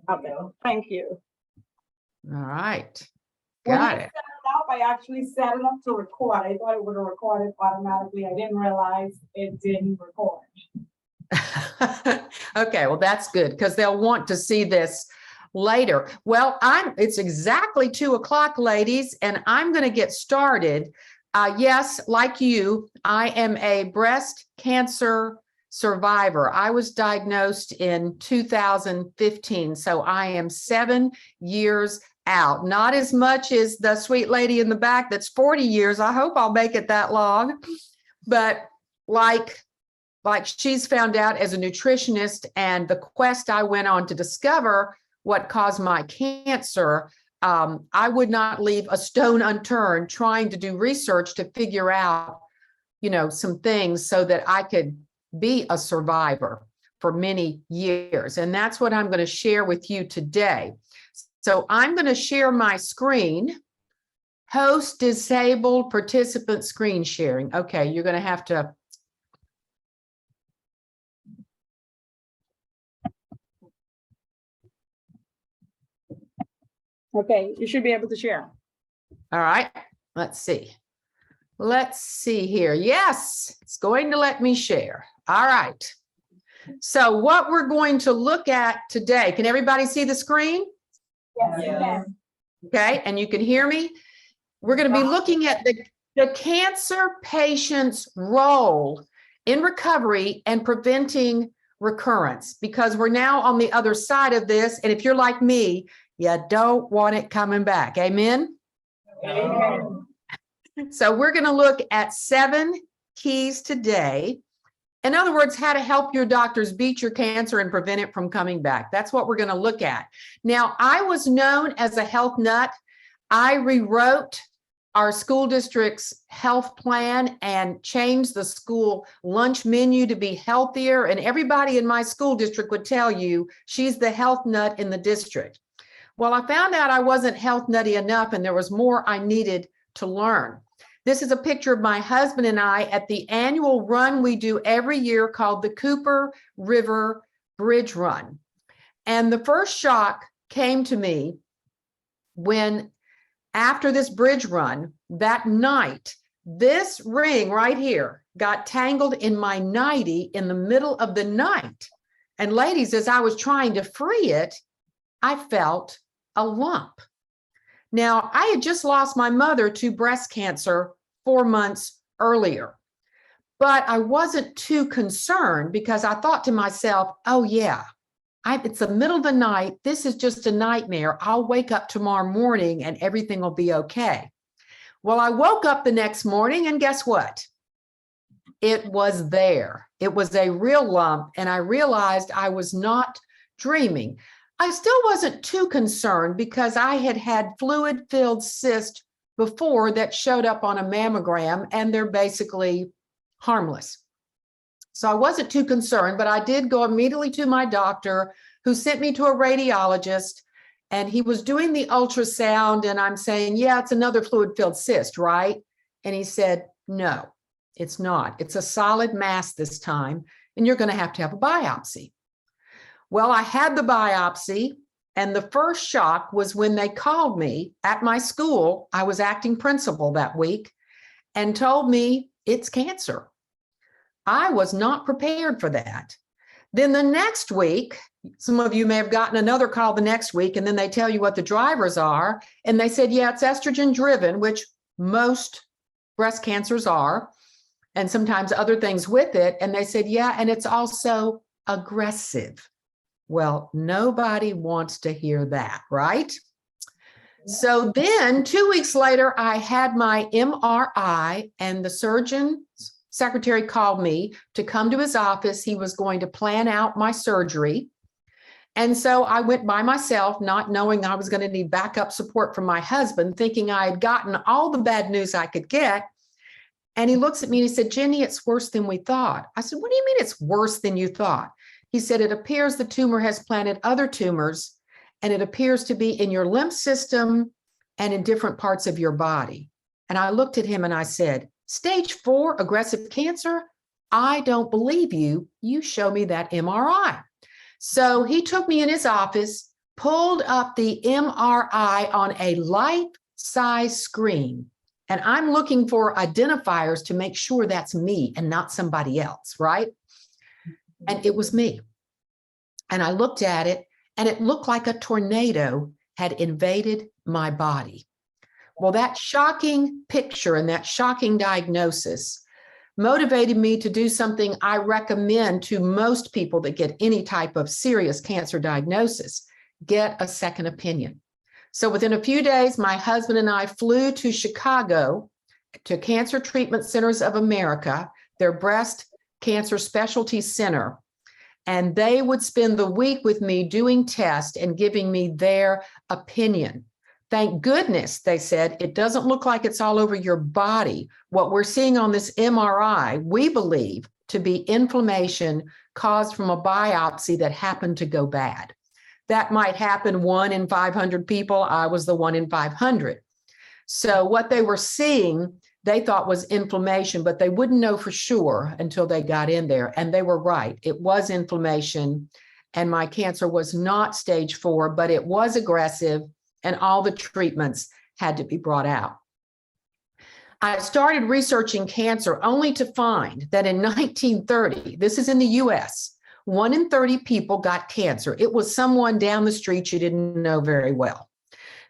Okay, thank you. All right. When Got I it. set it up, I actually set it up to record. I thought it would have recorded automatically. I didn't realize it didn't record. Okay, well, that's good because they'll want to see this later. Well, it's exactly 2:00, ladies, and I'm going to get started. Yes, like you, I am a breast cancer survivor. I was diagnosed in 2015, so I am 7 years out. Not as much as the sweet lady in the back that's 40 years. I hope I'll make it that long. But like she's found out as a nutritionist, and the quest I went on to discover what caused my cancer, I would not leave a stone unturned trying to do research to figure out, some things so that I could be a survivor for many years. And that's what I'm going to share with you today. So I'm going to share my screen. Host disabled participant screen sharing. Okay, you're going to have to. Okay, you should be able to share. All right, let's see. Let's see here. Yes, it's going to let me share. All right. So what we're going to look at today, can everybody see the screen? Yes, you can. Okay, and you can hear me? We're going to be looking at the cancer patient's role in recovery and preventing recurrence, because we're now on the other side of this. And if you're like me, you don't want it coming back. Amen? Amen. So we're going to look at 7 keys today. In other words, how to help your doctors beat your cancer and prevent it from coming back. That's what we're going to look at. Now, I was known as a health nut. I rewrote our school district's health plan and changed the school lunch menu to be healthier. And everybody in my school district would tell you she's the health nut in the district. Well, I found out I wasn't health nutty enough, and there was more I needed to learn. This is a picture of my husband and I at the annual run we do every year called the Cooper River Bridge Run. And the first shock came to me when, after this bridge run, that night, this ring right here got tangled in my nightie in the middle of the night. And ladies, as I was trying to free it, I felt a lump. Now, I had just lost my mother to breast cancer 4 months earlier, but I wasn't too concerned because I thought to myself, oh yeah, it's the middle of the night. This is just a nightmare. I'll wake up tomorrow morning and everything will be okay. Well, I woke up the next morning and guess what? It was there. It was a real lump, and I realized I was not dreaming. I still wasn't too concerned because I had had fluid-filled cysts before that showed up on a mammogram, and they're basically harmless. So I wasn't too concerned, but I did go immediately to my doctor, who sent me to a radiologist, and he was doing the ultrasound, and I'm saying, yeah, it's another fluid-filled cyst, right? And he said, no, it's not. It's a solid mass this time, and you're going to have a biopsy. Well, I had the biopsy, and the first shock was when they called me at my school. I was acting principal that week, and told me it's cancer. I was not prepared for that. Then the next week, some of you may have gotten another call the next week, and then they tell you what the drivers are. And they said, yeah, it's estrogen driven, which most breast cancers are, and sometimes other things with it. And they said, yeah, and it's also aggressive. Well, nobody wants to hear that, right? So then 2 weeks later, I had my MRI, and the surgeon's secretary called me to come to his office. He was going to plan out my surgery. And so I went by myself, not knowing I was going to need backup support from my husband, thinking I had gotten all the bad news I could get. And he looks at me and he said, Ginny, it's worse than we thought. I said, what do you mean it's worse than you thought? He said, it appears the tumor has planted other tumors, and it appears to be in your lymph system and in different parts of your body. And I looked at him and I said, stage 4 aggressive cancer? I don't believe you. You show me that MRI. So he took me in his office, pulled up the MRI on a life-size screen. And I'm looking for identifiers to make sure that's me and not somebody else, right? And it was me. And I looked at it, and it looked like a tornado had invaded my body. Well, that shocking picture and that shocking diagnosis motivated me to do something I recommend to most people that get any type of serious cancer diagnosis: get a second opinion. So within a few days, my husband and I flew to Chicago to Cancer Treatment Centers of America, their breast cancer specialty center. And they would spend the week with me doing tests and giving me their opinion. Thank goodness, they said, it doesn't look like it's all over your body. What we're seeing on this MRI, we believe to be inflammation caused from a biopsy that happened to go bad. That might happen 1 in 500 people. I was the 1 in 500. So what they were seeing, they thought was inflammation, but they wouldn't know for sure until they got in there. And they were right. It was inflammation, and my cancer was not stage 4, but it was aggressive, and all the treatments had to be brought out. I started researching cancer only to find that in 1930, this is in the US, 1 in 30 people got cancer. It was someone down the street you didn't know very well.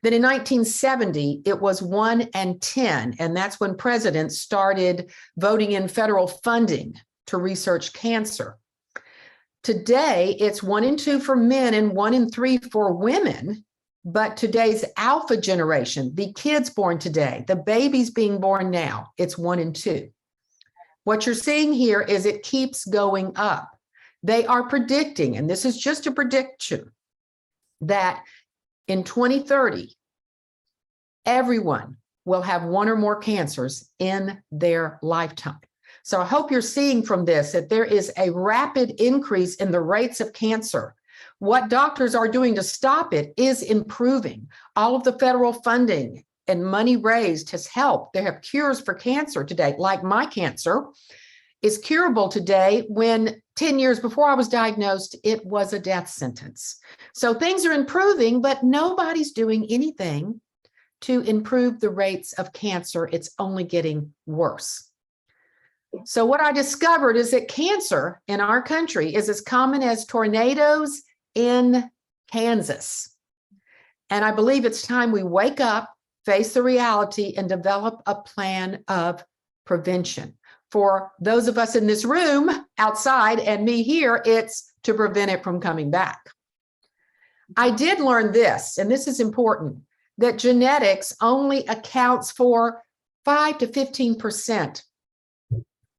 Then in 1970, it was 1 in 10, and that's when presidents started voting in federal funding to research cancer. Today, it's 1 in 2 for men and 1 in 3 for women, but today's alpha generation, the kids born today, the babies being born now, it's 1 in 2. What you're seeing here is it keeps going up. They are predicting, and this is just a prediction, that in 2030, everyone will have 1 or more cancers in their lifetime. So I hope you're seeing from this that there is a rapid increase in the rates of cancer. What doctors are doing to stop it is improving. All of the federal funding and money raised has helped. They have cures for cancer today, like my cancer is curable today, when 10 years before I was diagnosed, it was a death sentence. So things are improving, but nobody's doing anything to improve the rates of cancer. It's only getting worse. So what I discovered is that cancer in our country is as common as tornadoes in Kansas. And I believe it's time we wake up, face the reality, and develop a plan of prevention. For those of us in this room, outside, and me here, it's to prevent it from coming back. I did learn this, and this is important, that genetics only accounts for 5 to 15%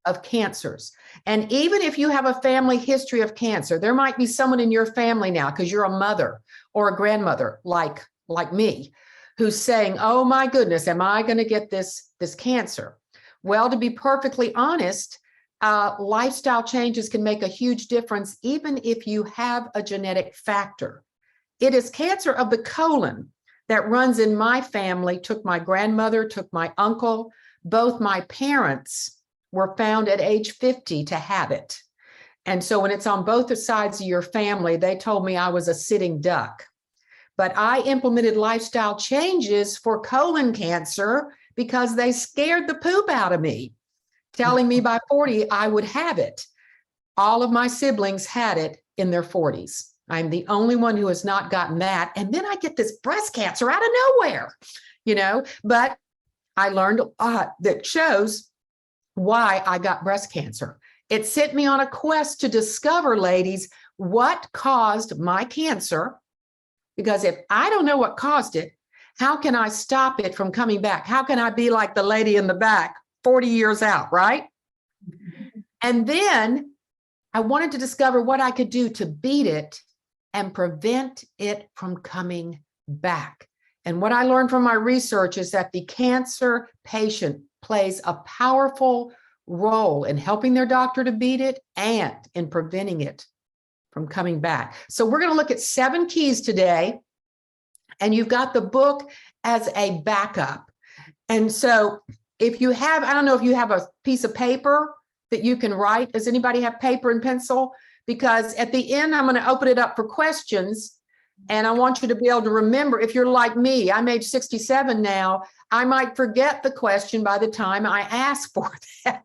of cancers. And even if you have a family history of cancer, there might be someone in your family now, because you're a mother or a grandmother like me, who's saying, oh my goodness, am I going to get this cancer? Well, to be perfectly honest, lifestyle changes can make a huge difference, even if you have a genetic factor. It is cancer of the colon that runs in my family, took my grandmother, took my uncle. Both my parents were found at age 50 to have it. And so when it's on both sides of your family, they told me I was a sitting duck. But I implemented lifestyle changes for colon cancer because they scared the poop out of me, telling me by 40 I would have it. All of my siblings had it in their 40s. I'm the only one who has not gotten that. And then I get this breast cancer out of nowhere, but I learned that shows why I got breast cancer. It sent me on a quest to discover, ladies, what caused my cancer. Because if I don't know what caused it, how can I stop it from coming back? How can I be like the lady in the back 40 years out, right? And then I wanted to discover what I could do to beat it and prevent it from coming back. And what I learned from my research is that the cancer patient plays a powerful role in helping their doctor to beat it and in preventing it from coming back. So we're going to look at 7 keys today. And you've got the book as a backup. And so if you have, I don't know if you have a piece of paper that you can write. Does anybody have paper and pencil? Because at the end, I'm going to open it up for questions. And I want you to be able to remember, if you're like me, I'm age 67 now, I might forget the question by the time I ask for that.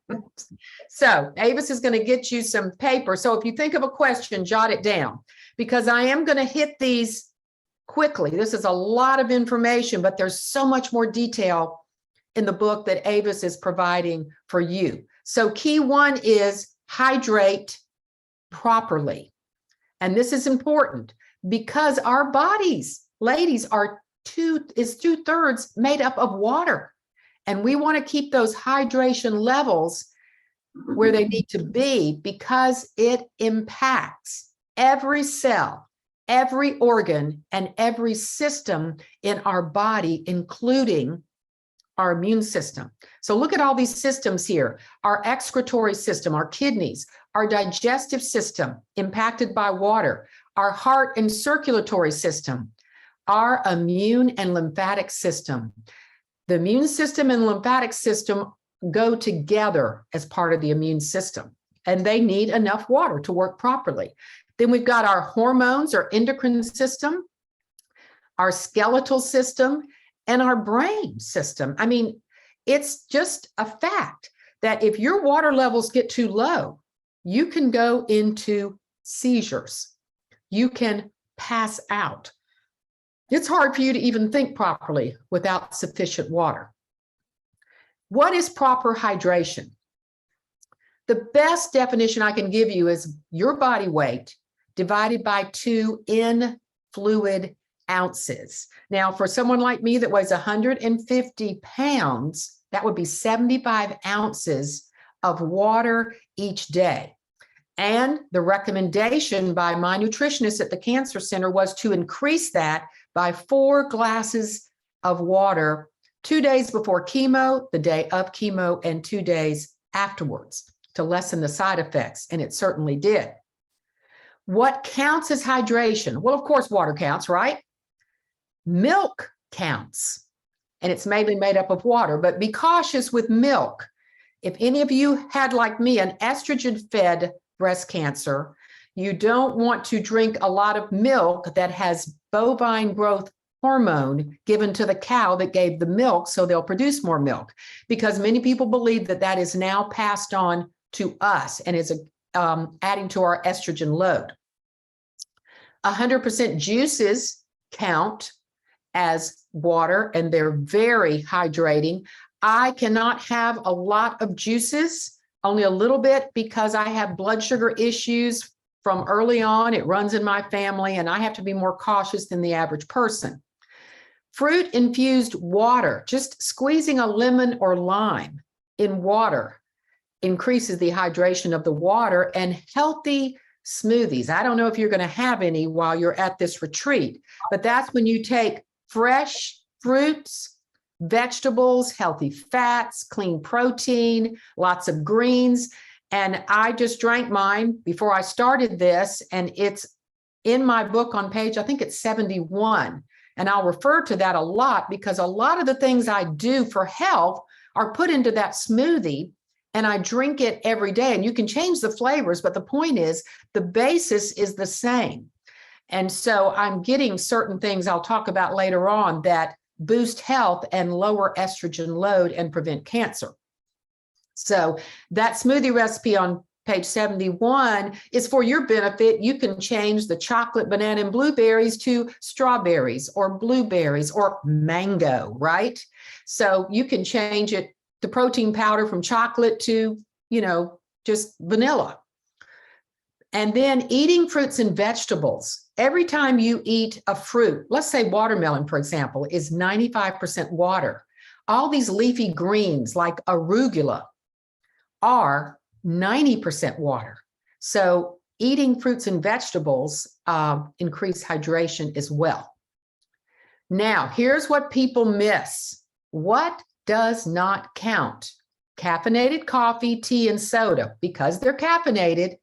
So Avis is going to get you some paper. So if you think of a question, jot it down, because I am going to hit these quickly. This is a lot of information, but there's so much more detail in the book that Avis is providing for you. So key one is hydrate properly. And this is important because our bodies, ladies, are two-thirds made up of water. And we want to keep those hydration levels where they need to be because it impacts every cell, every organ, and every system in our body, including our immune system. So look at all these systems here. Our excretory system, our kidneys, our digestive system impacted by water, our heart and circulatory system, our immune and lymphatic system. The immune system and lymphatic system go together as part of the immune system, and they need enough water to work properly. Then we've got our hormones, our endocrine system, our skeletal system, and our brain system. I mean, it's just a fact that if your water levels get too low, you can go into seizures. You can pass out. It's hard for you to even think properly without sufficient water. What is proper hydration? The best definition I can give you is your body weight divided by 2 in fluid ounces. Now, for someone like me that weighs 150 pounds, that would be 75 ounces of water each day. And the recommendation by my nutritionist at the Cancer Center was to increase that by 4 glasses of water 2 days before chemo, the day of chemo, and 2 days afterwards to lessen the side effects. And it certainly did. What counts as hydration? Well, of course, water counts, right? Milk counts, and it's mainly made up of water, but be cautious with milk. If any of you had, like me, an estrogen-fed breast cancer, you don't want to drink a lot of milk that has bovine growth hormone given to the cow that gave the milk so they'll produce more milk, because many people believe that that is now passed on to us and is adding to our estrogen load. 100% juices count as water, and they're very hydrating. I cannot have a lot of juices, only a little bit, because I have blood sugar issues from early on. It runs in my family, and I have to be more cautious than the average person. Fruit infused water, just squeezing a lemon or lime in water increases the hydration of the water. And healthy smoothies. I don't know if you're going to have any while you're at this retreat, but that's when you take fresh fruits, vegetables, healthy fats, clean protein, lots of greens. And I just drank mine before I started this, and it's in my book on page, I think it's 71. And I'll refer to that a lot because a lot of the things I do for health are put into that smoothie, and I drink it every day. And you can change the flavors, but the point is the basis is the same. And so I'm getting certain things I'll talk about later on that boost health and lower estrogen load and prevent cancer. So that smoothie recipe on page 71 is for your benefit. You can change the chocolate, banana, and blueberries to strawberries or blueberries or mango, right? So you can change it, the protein powder, from chocolate to, just vanilla. And then eating fruits and vegetables. Every time you eat a fruit, let's say watermelon, for example, is 95% water. All these leafy greens like arugula are 90% water. So eating fruits and vegetables increase hydration as well. Now, here's what people miss. What does not count? Caffeinated coffee, tea, and soda. Because they're caffeinated,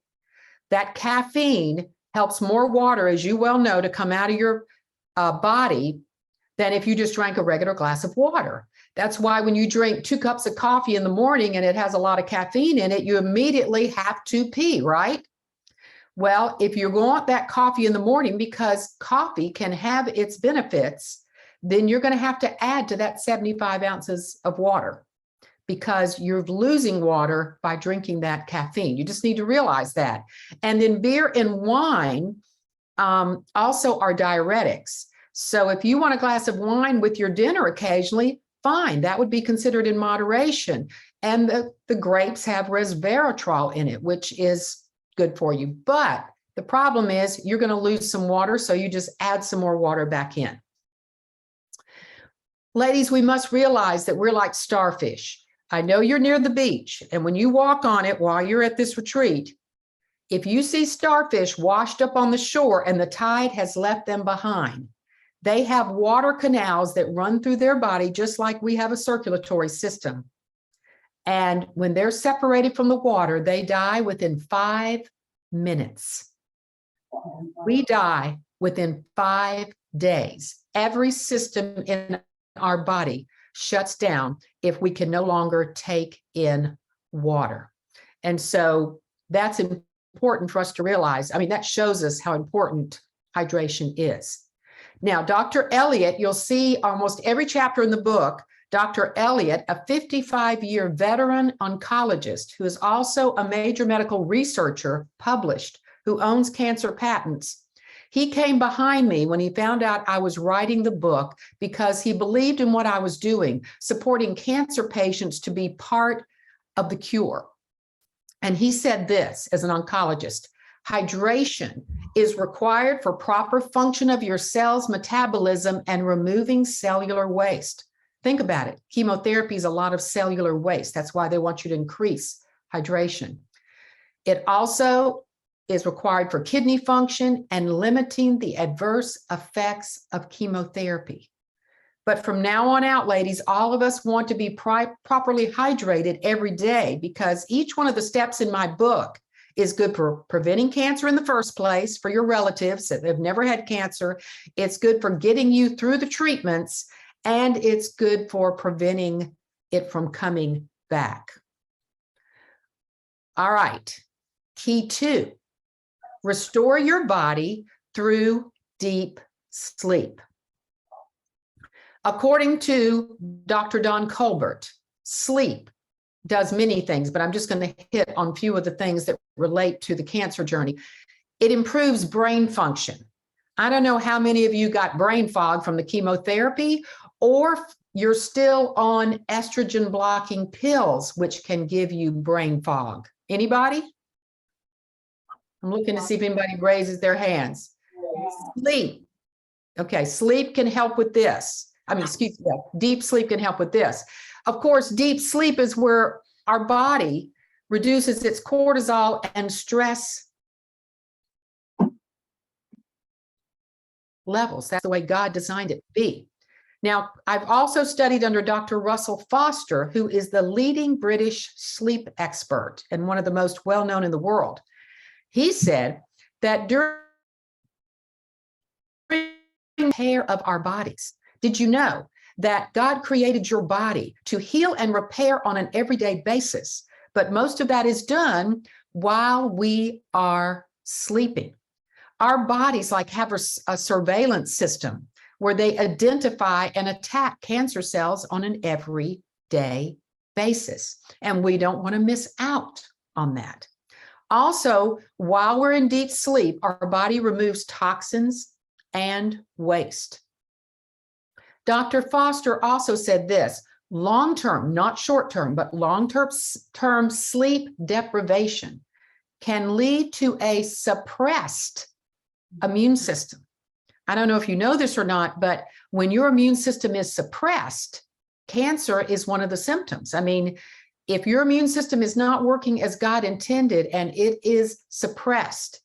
that caffeine helps more water, as you well know, to come out of your body than if you just drank a regular glass of water. That's why when you drink 2 cups of coffee in the morning and it has a lot of caffeine in it, you immediately have to pee, right? Well, if you want that coffee in the morning, because coffee can have its benefits, then you're going to have to add to that 75 ounces of water, because you're losing water by drinking that caffeine. You just need to realize that. And then beer and wine also are diuretics. So if you want a glass of wine with your dinner occasionally, fine, that would be considered in moderation. And the grapes have resveratrol in it, which is good for you. But the problem is you're going to lose some water, so you just add some more water back in. Ladies, we must realize that we're like starfish. I know you're near the beach, and when you walk on it while you're at this retreat, if you see starfish washed up on the shore and the tide has left them behind, they have water canals that run through their body just like we have a circulatory system. And when they're separated from the water, they die within 5 minutes. We die within 5 days. Every system in our body shuts down if we can no longer take in water. And so that's important for us to realize. I mean, that shows us how important hydration is. Now, Dr. Elliott, you'll see almost every chapter in the book, Dr. Elliott, a 55-year veteran oncologist who is also a major medical researcher, published, who owns cancer patents. He came behind me when he found out I was writing the book because he believed in what I was doing, supporting cancer patients to be part of the cure. And he said this as an oncologist: hydration is required for proper function of your cells' metabolism and removing cellular waste. Think about it. Chemotherapy is a lot of cellular waste. That's why they want you to increase hydration. It also is required for kidney function and limiting the adverse effects of chemotherapy. But from now on out, ladies, all of us want to be properly hydrated every day, because each one of the steps in my book is good for preventing cancer in the first place for your relatives that have never had cancer. It's good for getting you through the treatments, and it's good for preventing it from coming back. All right. Key 2, restore your body through deep sleep. According to Dr. Don Colbert, sleep does many things, but I'm just going to hit on a few of the things that relate to the cancer journey. It improves brain function. I don't know how many of you got brain fog from the chemotherapy, or you're still on estrogen blocking pills, which can give you brain fog. Anybody? I'm looking to see if anybody raises their hands. Sleep. Okay, sleep can help with this. Deep sleep can help with this. Of course, deep sleep is where our body reduces its cortisol and stress levels. That's the way God designed it to be. Now, I've also studied under Dr. Russell Foster, who is the leading British sleep expert and one of the most well-known in the world. He said that during the care of our bodies, did you know that God created your body to heal and repair on an everyday basis? But most of that is done while we are sleeping. Our bodies have a surveillance system where they identify and attack cancer cells on an everyday basis. And we don't want to miss out on that. Also, while we're in deep sleep, our body removes toxins and waste. Dr. Foster also said this: long-term, not short-term, but long-term sleep deprivation can lead to a suppressed immune system. I don't know if you know this or not, but when your immune system is suppressed, cancer is one of the symptoms. I mean, if your immune system is not working as God intended and it is suppressed,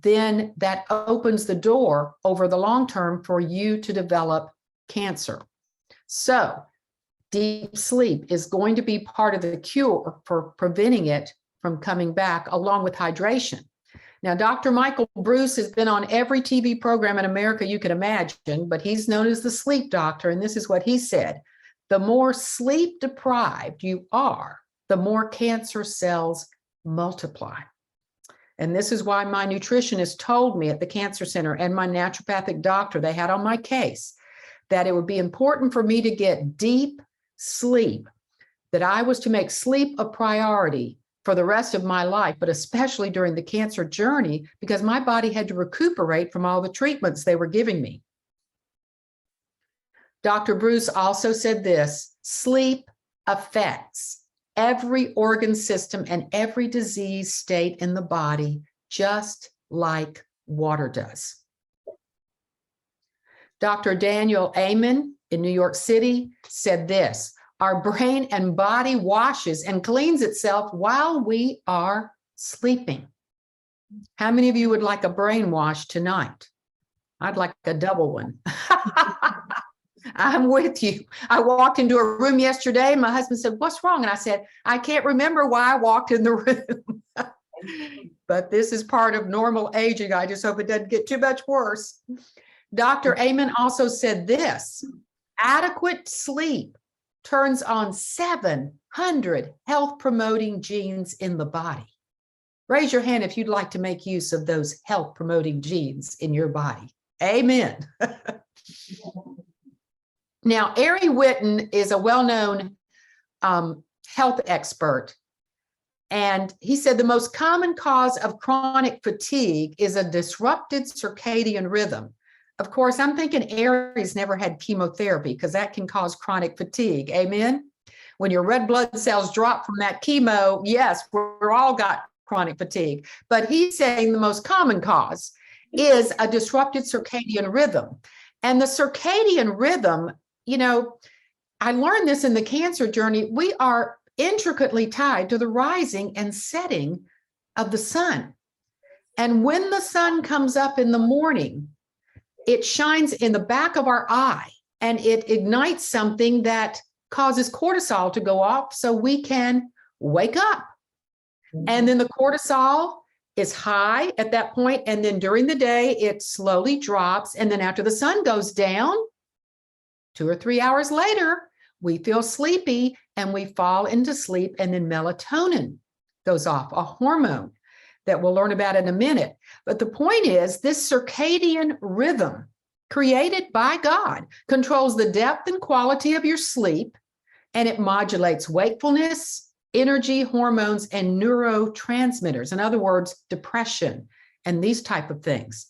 then that opens the door over the long term for you to develop cancer. So deep sleep is going to be part of the cure for preventing it from coming back, along with hydration. Now, Dr. Michael Bruce has been on every TV program in America you can imagine, but he's known as the sleep doctor, and this is what he said: the more sleep deprived you are, the more cancer cells multiply. And this is why my nutritionist told me at the cancer center and my naturopathic doctor, they had on my case, that it would be important for me to get deep sleep, that I was to make sleep a priority for the rest of my life, but especially during the cancer journey, because my body had to recuperate from all the treatments they were giving me. Dr. Bruce also said this: sleep affects every organ system and every disease state in the body, just like water does. Dr. Daniel Amen in New York City said this: our brain and body washes and cleans itself while we are sleeping. How many of you would like a brain wash tonight? I'd like a double one. I'm with you. I walked into a room yesterday and my husband said, "What's wrong?" And I said, "I can't remember why I walked in the room." But this is part of normal aging. I just hope it doesn't get too much worse. Dr. Amen also said this: adequate sleep turns on 700 health promoting genes in the body. Raise your hand if you'd like to make use of those health promoting genes in your body. Amen. Now, Ari Whitten is a well-known health expert, and he said the most common cause of chronic fatigue is a disrupted circadian rhythm. Of course, I'm thinking Ari's never had chemotherapy, because that can cause chronic fatigue. Amen. When your red blood cells drop from that chemo, yes, we're all got chronic fatigue. But he's saying the most common cause is a disrupted circadian rhythm. And the circadian rhythm, you know, I learned this in the cancer journey. We are intricately tied to the rising and setting of the sun. And when the sun comes up in the morning, it shines in the back of our eye and it ignites something that causes cortisol to go off so we can wake up. And then the cortisol is high at that point, and then during the day it slowly drops, and then after the sun goes down, 2 or 3 hours later, we feel sleepy and we fall into sleep, and then melatonin goes off, a hormone that we'll learn about in a minute. But the point is, this circadian rhythm created by God controls the depth and quality of your sleep, and it modulates wakefulness, energy, hormones, and neurotransmitters. In other words, depression and these type of things.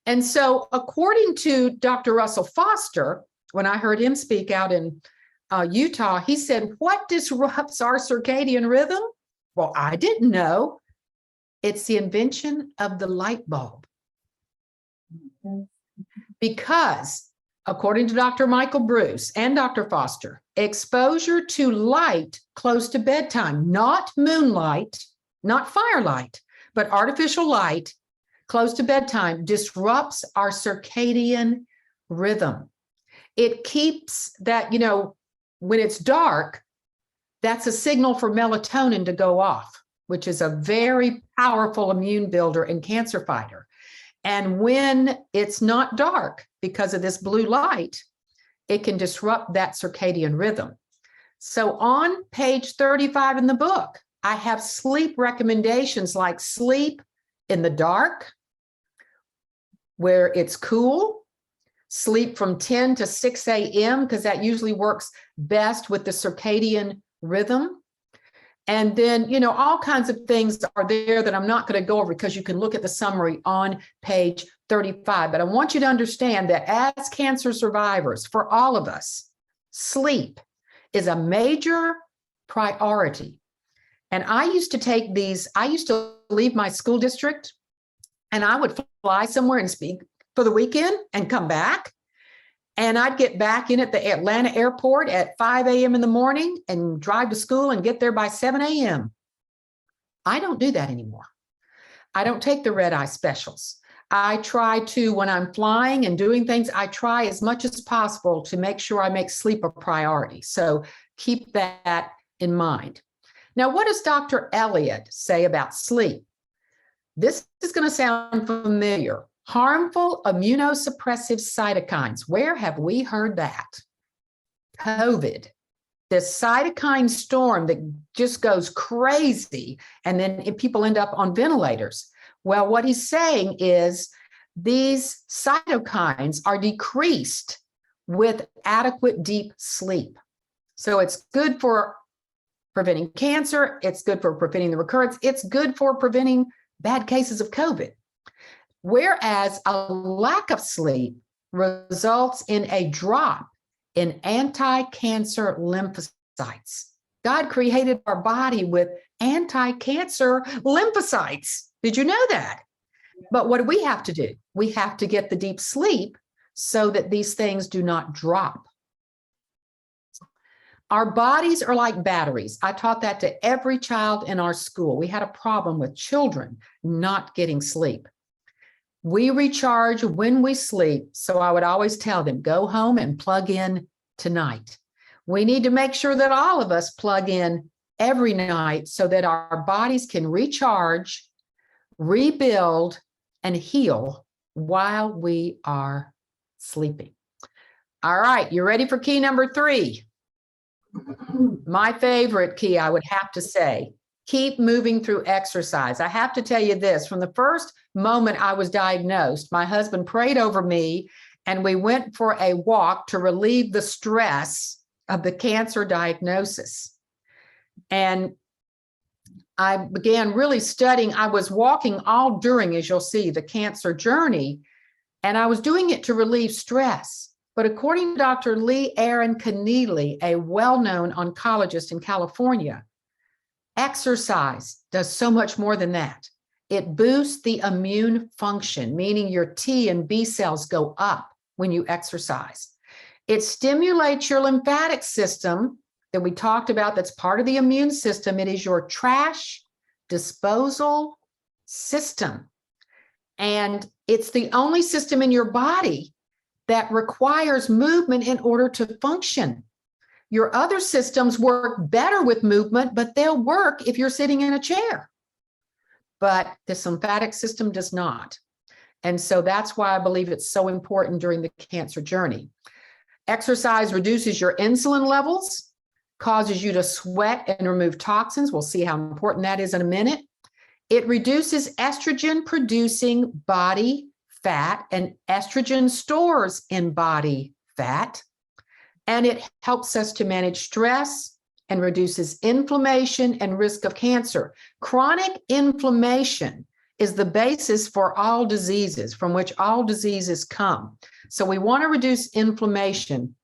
And so according to Dr. Russell Foster, when I heard him speak out in Utah, he said, what disrupts our circadian rhythm? Well, I didn't know. It's the invention of the light bulb. Because according to Dr. Michael Bruce and Dr. Foster, exposure to light close to bedtime, not moonlight, not firelight, but artificial light close to bedtime, disrupts our circadian rhythm. It keeps that, you know, when it's dark, that's a signal for melatonin to go off, which is a very powerful immune builder and cancer fighter. And when it's not dark, because of this blue light, it can disrupt that circadian rhythm. So on page 35 in the book, I have sleep recommendations like sleep in the dark, where it's cool, sleep from 10 to 6 a.m., because that usually works best with the circadian rhythm. And then, you know, all kinds of things are there that I'm not going to go over, because you can look at the summary on page 35. But I want you to understand that as cancer survivors, for all of us, sleep is a major priority. And I used to leave my school district, and I would fly somewhere and speak for the weekend and come back. And I'd get back in at the Atlanta airport at 5 a.m. in the morning and drive to school and get there by 7 a.m. I don't do that anymore. I don't take the red eye specials. I try to, when I'm flying and doing things, I try as much as possible to make sure I make sleep a priority. So keep that in mind. Now, what does Dr. Elliott say about sleep? This is going to sound familiar. Harmful immunosuppressive cytokines. Where have we heard that? COVID. this cytokine storm that just goes crazy, and then people end up on ventilators. Well, what he's saying is these cytokines are decreased with adequate deep sleep. So it's good for preventing cancer. It's good for preventing the recurrence. It's good for preventing bad cases of COVID. Whereas a lack of sleep results in a drop in anti-cancer lymphocytes. God created our body with anti-cancer lymphocytes. Did you know that? But what do we have to do? We have to get the deep sleep so that these things do not drop. Our bodies are like batteries. I taught that to every child in our school. We had a problem with children not getting sleep. We recharge when we sleep. So I would always tell them, go home and plug in tonight. We need to make sure that all of us plug in every night so that our bodies can recharge, rebuild, and heal while we are sleeping. All right, you ready for key number 3? My favorite key, I would have to say, keep moving through exercise. I have to tell you this, from the first moment I was diagnosed, my husband prayed over me and we went for a walk to relieve the stress of the cancer diagnosis. And I began really studying. I was walking all during, as you'll see, the cancer journey, and I was doing it to relieve stress. But according to Dr. Lee Aaron Keneally, a well-known oncologist in California, exercise does so much more than that. It boosts the immune function, meaning your T and B cells go up when you exercise. It stimulates your lymphatic system that we talked about, that's part of the immune system. It is your trash disposal system. And it's the only system in your body that requires movement in order to function. Your other systems work better with movement, but they'll work if you're sitting in a chair. But the lymphatic system does not. And so that's why I believe it's so important during the cancer journey. Exercise reduces your insulin levels, causes you to sweat and remove toxins. We'll see how important that is in a minute. It reduces estrogen-producing body fat, and estrogen stores in body fat. And it helps us to manage stress and reduces inflammation and risk of cancer. Chronic inflammation is the basis for all diseases, from which all diseases come. So we want to reduce inflammation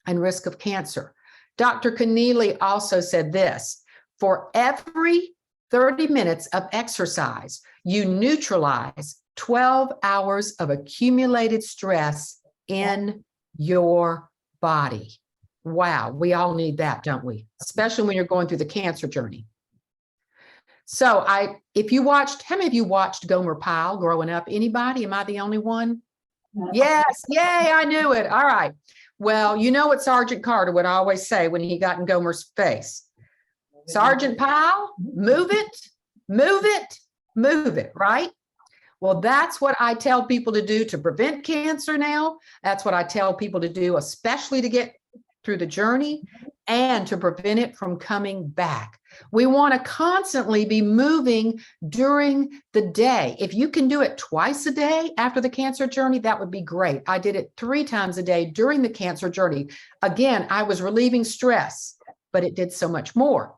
and risk of cancer. Dr. Keneally also said this: for every 30 minutes of exercise, you neutralize 12 hours of accumulated stress in your body. Wow, we all need that, don't we? Especially when you're going through the cancer journey. So if you watched, how many of you watched Gomer Pyle growing up? Anybody? Am I the only one? Yes, yay, I knew it. All right. Well, you know what Sergeant Carter would always say when he got in Gomer's face? Sergeant Pyle, move it, move it, move it, right? Well, that's what I tell people to do to prevent cancer now. That's what I tell people to do, especially to get through the journey and to prevent it from coming back. We want to constantly be moving during the day. If you can do it twice a day after the cancer journey, that would be great. I did it 3 times a day during the cancer journey. Again, I was relieving stress, but it did so much more.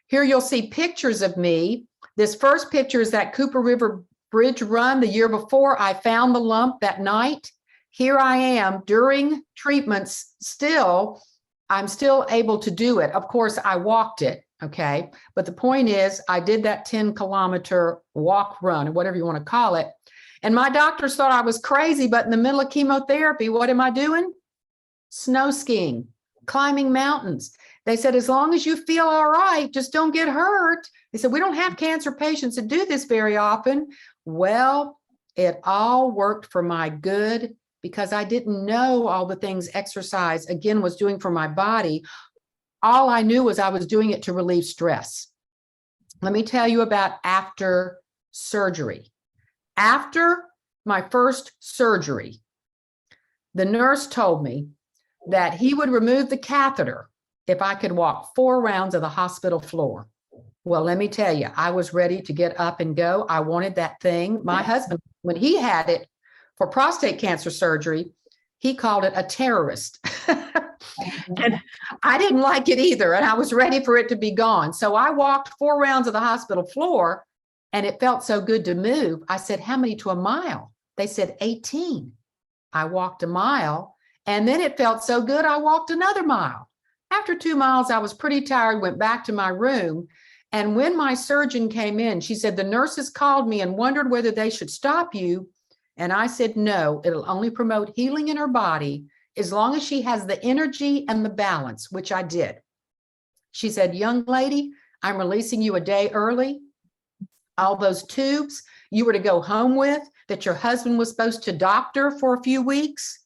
Here you'll see pictures of me. This first picture is that Cooper River Bridge run the year before. I found the lump that night. Here I am during treatments still. I'm still able to do it. Of course, I walked it, okay? But the point is, I did that 10-kilometer walk run, or whatever you want to call it. And my doctors thought I was crazy, but in the middle of chemotherapy, what am I doing? Snow skiing, climbing mountains. They said, as long as you feel all right, just don't get hurt. They said, we don't have cancer patients that do this very often. Well, it all worked for my good because I didn't know all the things exercise, again, was doing for my body. All I knew was I was doing it to relieve stress. Let me tell you about after surgery. After my first surgery, the nurse told me that he would remove the catheter if I could walk 4 rounds of the hospital floor. Well, let me tell you, I was ready to get up and go. I wanted that thing. My husband, when he had it for prostate cancer surgery, he called it a terrorist. And I didn't like it either. And I was ready for it to be gone. So I walked 4 rounds of the hospital floor and it felt so good to move. I said, how many to a mile? They said 18. I walked a mile and then it felt so good. I walked another mile. After 2 miles, I was pretty tired, went back to my room. And when my surgeon came in, she said, the nurses called me and wondered whether they should stop you. And I said, no, it'll only promote healing in her body as long as she has the energy and the balance, which I did. She said, young lady, I'm releasing you a day early. All those tubes you were to go home with that your husband was supposed to doctor for a few weeks.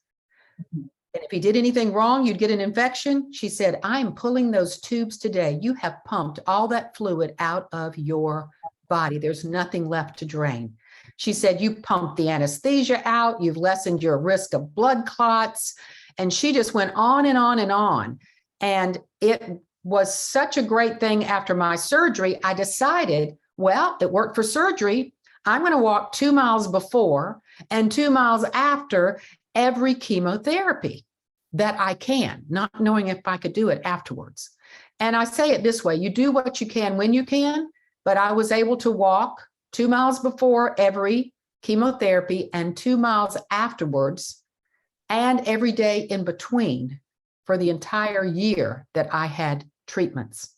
And if he did anything wrong, you'd get an infection. She said, I'm pulling those tubes today. You have pumped all that fluid out of your body. There's nothing left to drain. She said, you pumped the anesthesia out. You've lessened your risk of blood clots. And she just went on and on and on. And it was such a great thing. After my surgery, I decided, well, it worked for surgery. I'm going to walk 2 miles before and 2 miles after every chemotherapy that I can, not knowing if I could do it afterwards. And I say it this way, you do what you can when you can, but I was able to walk 2 miles before every chemotherapy and 2 miles afterwards and every day in between for the entire year that I had treatments.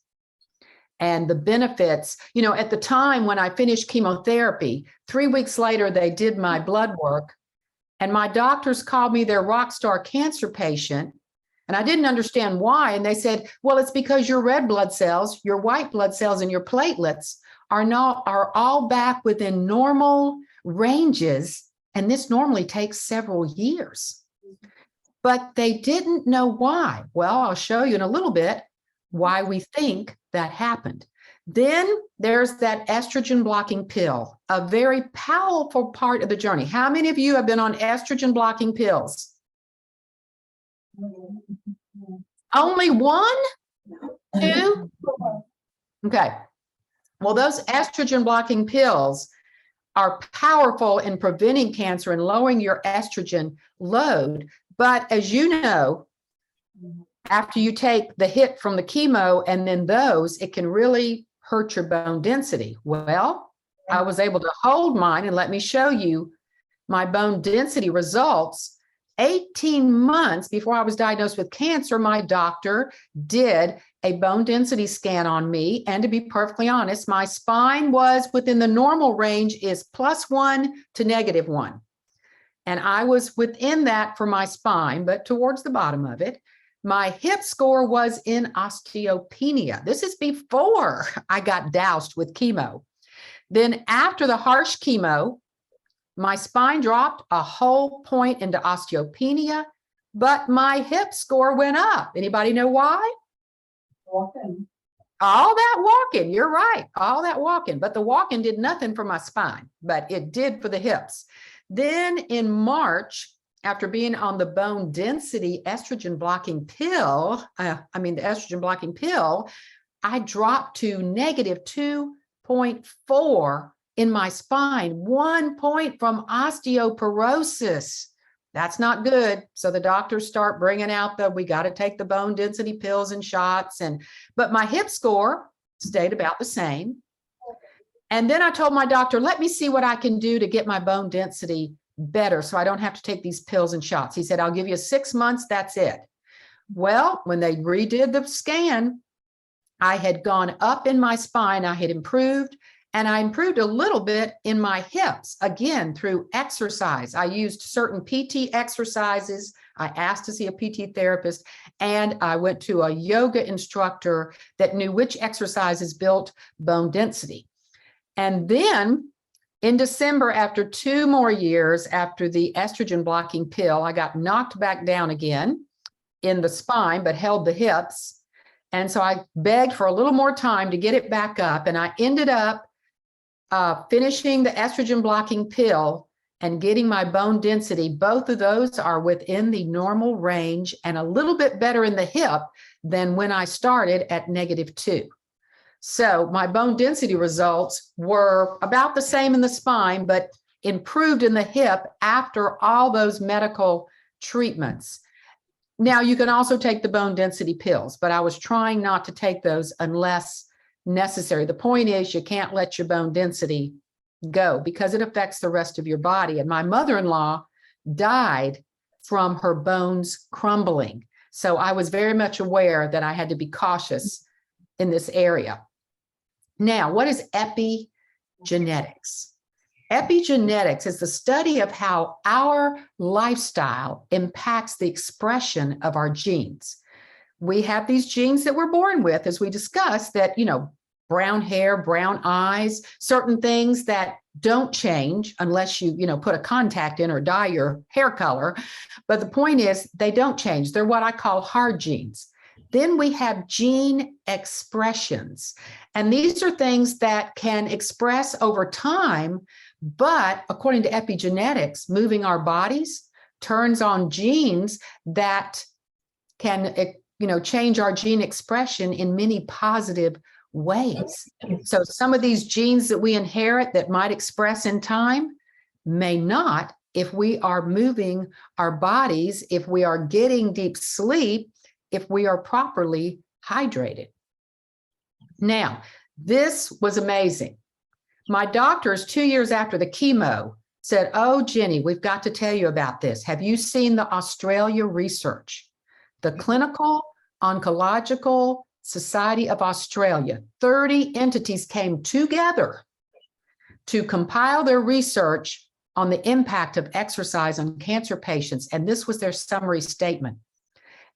And the benefits, you know, at the time when I finished chemotherapy, 3 weeks later, they did my blood work. And my doctors called me their rock star cancer patient. And I didn't understand why. And they said, well, it's because your red blood cells, your white blood cells, and your platelets are all back within normal ranges. And this normally takes several years. But they didn't know why. Well, I'll show you in a little bit why we think that happened. Then there's that estrogen blocking pill, a very powerful part of the journey. How many of you have been on estrogen blocking pills? Only 1? 2? Okay. Well, those estrogen blocking pills are powerful in preventing cancer and lowering your estrogen load. But as you know, after you take the hit from the chemo and then those, it can really hurt your bone density. Well, I was able to hold mine, and let me show you my bone density results. 18 months before I was diagnosed with cancer, my doctor did a bone density scan on me. And to be perfectly honest, my spine was within the normal range is +1 to -1. And I was within that for my spine, but towards the bottom of it. My hip score was in osteopenia. This is before I got doused with chemo. Then after the harsh chemo, my spine dropped a whole point into osteopenia, but my hip score went up. Anybody know why? Walking. All that walking, you're right, all that walking. But the walking did nothing for my spine, but it did for the hips. Then in March, after being on the bone density estrogen blocking pill, the estrogen blocking pill, I dropped to -2.4 in my spine, 1 point from osteoporosis. That's not good. So the doctors start bringing out we got to take the bone density pills and shots. But my hip score stayed about the same. And then I told my doctor, let me see what I can do to get my bone density better so I don't have to take these pills and shots. He said, I'll give you 6 months. That's it. Well, when they redid the scan, I had gone up in my spine. I had improved, and I improved a little bit in my hips, again, through exercise. I used certain PT exercises. I asked to see a PT therapist, and I went to a yoga instructor that knew which exercises built bone density. And then in December, after 2 more years after the estrogen blocking pill, I got knocked back down again in the spine, but held the hips. And so I begged for a little more time to get it back up. And I ended up finishing the estrogen blocking pill and getting my bone density, both of those are within the normal range and a little bit better in the hip than when I started at -2. So my bone density results were about the same in the spine, but improved in the hip after all those medical treatments. Now, you can also take the bone density pills, but I was trying not to take those unless necessary. The point is, you can't let your bone density go because it affects the rest of your body. And my mother-in-law died from her bones crumbling. So I was very much aware that I had to be cautious in this area. Now, what is epigenetics? Epigenetics is the study of how our lifestyle impacts the expression of our genes. We have these genes that we're born with, as we discussed, that, brown hair, brown eyes, certain things that don't change unless you, put a contact in or dye your hair color. But the point is, they don't change. They're what I call hard genes. Then we have gene expressions. And these are things that can express over time, but according to epigenetics, moving our bodies turns on genes that can, change our gene expression in many positive ways. So some of these genes that we inherit that might express in time may not if we are moving our bodies, if we are getting deep sleep, if we are properly hydrated. Now, this was amazing. My doctors, 2 years after the chemo, said, "Oh, Ginny, we've got to tell you about this. Have you seen the Australia research? The Clinical Oncological Society of Australia, 30 entities came together to compile their research on the impact of exercise on cancer patients." And this was their summary statement.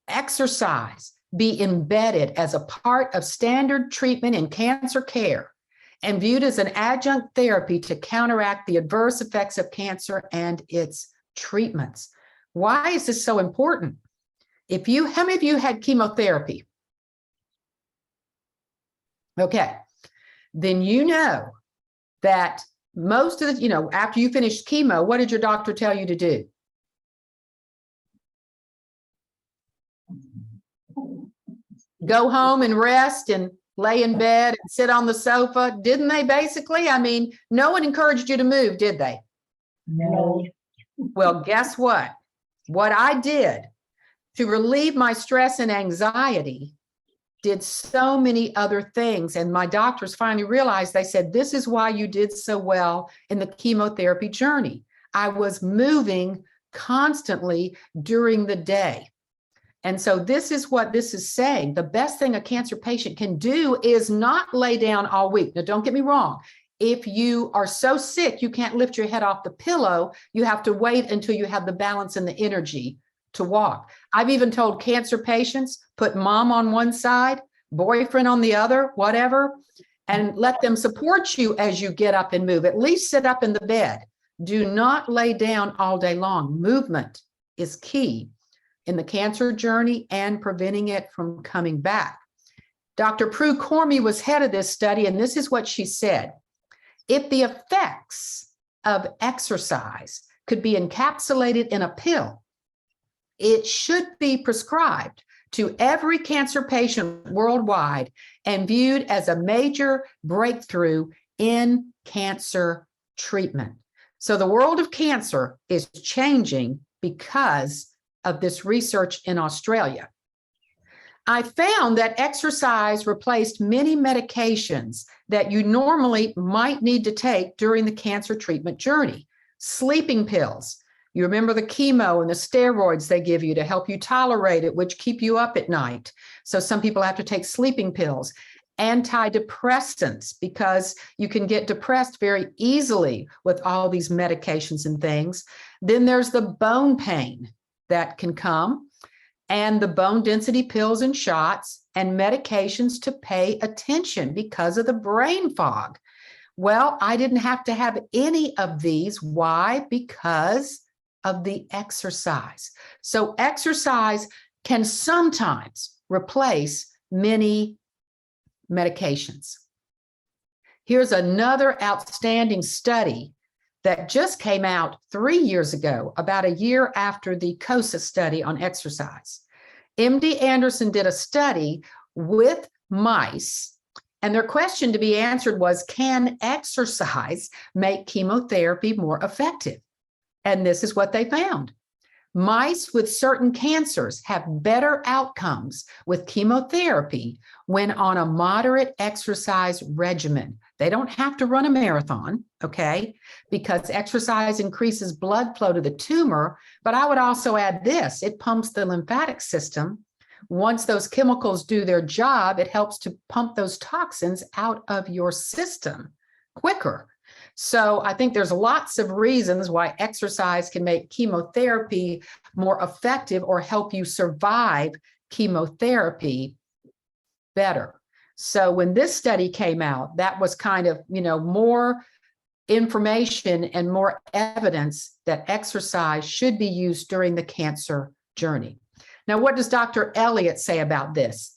Exercise be embedded as a part of standard treatment in cancer care and viewed as an adjunct therapy to counteract the adverse effects of cancer and its treatments. Why is this so important? How many of you had chemotherapy? Okay, then you know that most of the, after you finished chemo, what did your doctor tell you to do? Go home and rest and lay in bed and sit on the sofa, didn't they basically? I mean, no one encouraged you to move, did they? No. Well, guess what? What I did to relieve my stress and anxiety did so many other things. And my doctors finally realized, they said, "This is why you did so well in the chemotherapy journey." I was moving constantly during the day. And so this is what this is saying. The best thing a cancer patient can do is not lay down all week. Now, don't get me wrong. If you are so sick you can't lift your head off the pillow, you have to wait until you have the balance and the energy to walk. I've even told cancer patients, put mom on one side, boyfriend on the other, whatever, and let them support you as you get up and move. At least sit up in the bed. Do not lay down all day long. Movement is key in the cancer journey and preventing it from coming back. Dr. Prue Cormie was head of this study, and this is what she said. If the effects of exercise could be encapsulated in a pill, it should be prescribed to every cancer patient worldwide and viewed as a major breakthrough in cancer treatment. So the world of cancer is changing because of this research in Australia. I found that exercise replaced many medications that you normally might need to take during the cancer treatment journey. Sleeping pills. You remember the chemo and the steroids they give you to help you tolerate it, which keep you up at night. So some people have to take sleeping pills. Antidepressants, because you can get depressed very easily with all these medications and things. Then there's the bone pain that can come, and the bone density pills and shots and medications to pay attention because of the brain fog. Well, I didn't have to have any of these. Why? Because of the exercise. So exercise can sometimes replace many medications. Here's another outstanding study that just came out 3 years ago, about a year after the COSA study on exercise. MD Anderson did a study with mice, and their question to be answered was, can exercise make chemotherapy more effective? And this is what they found. Mice with certain cancers have better outcomes with chemotherapy when on a moderate exercise regimen. They don't have to run a marathon, okay, because exercise increases blood flow to the tumor. But I would also add this, it pumps the lymphatic system. Once those chemicals do their job, it helps to pump those toxins out of your system quicker. So I think there's lots of reasons why exercise can make chemotherapy more effective or help you survive chemotherapy better. So when this study came out, that was kind of, more information and more evidence that exercise should be used during the cancer journey. Now, what does Dr. Elliott say about this?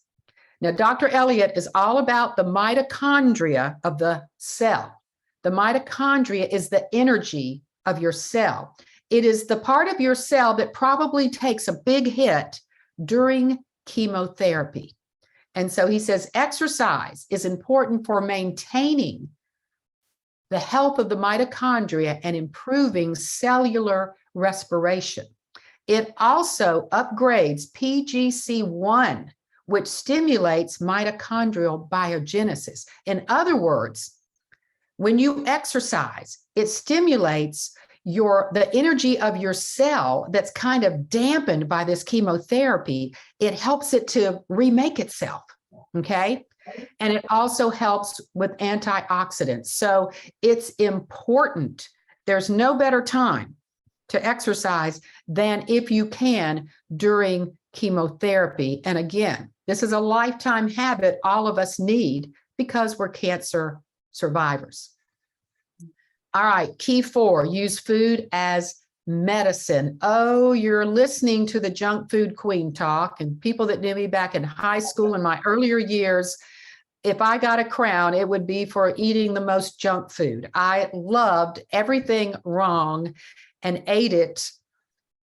Now, Dr. Elliott is all about the mitochondria of the cell. The mitochondria is the energy of your cell. It is the part of your cell that probably takes a big hit during chemotherapy. And so he says exercise is important for maintaining the health of the mitochondria and improving cellular respiration. It also upgrades PGC1, which stimulates mitochondrial biogenesis. In other words, when you exercise, it stimulates the energy of your cell that's kind of dampened by this chemotherapy. It helps it to remake itself, okay? And it also helps with antioxidants. So it's important. There's no better time to exercise than if you can during chemotherapy. And again, this is a lifetime habit all of us need because we're cancer survivors. All right, key 4, use food as medicine. Oh, you're listening to the junk food queen talk, and people that knew me back in high school in my earlier years, if I got a crown, it would be for eating the most junk food. I loved everything wrong and ate it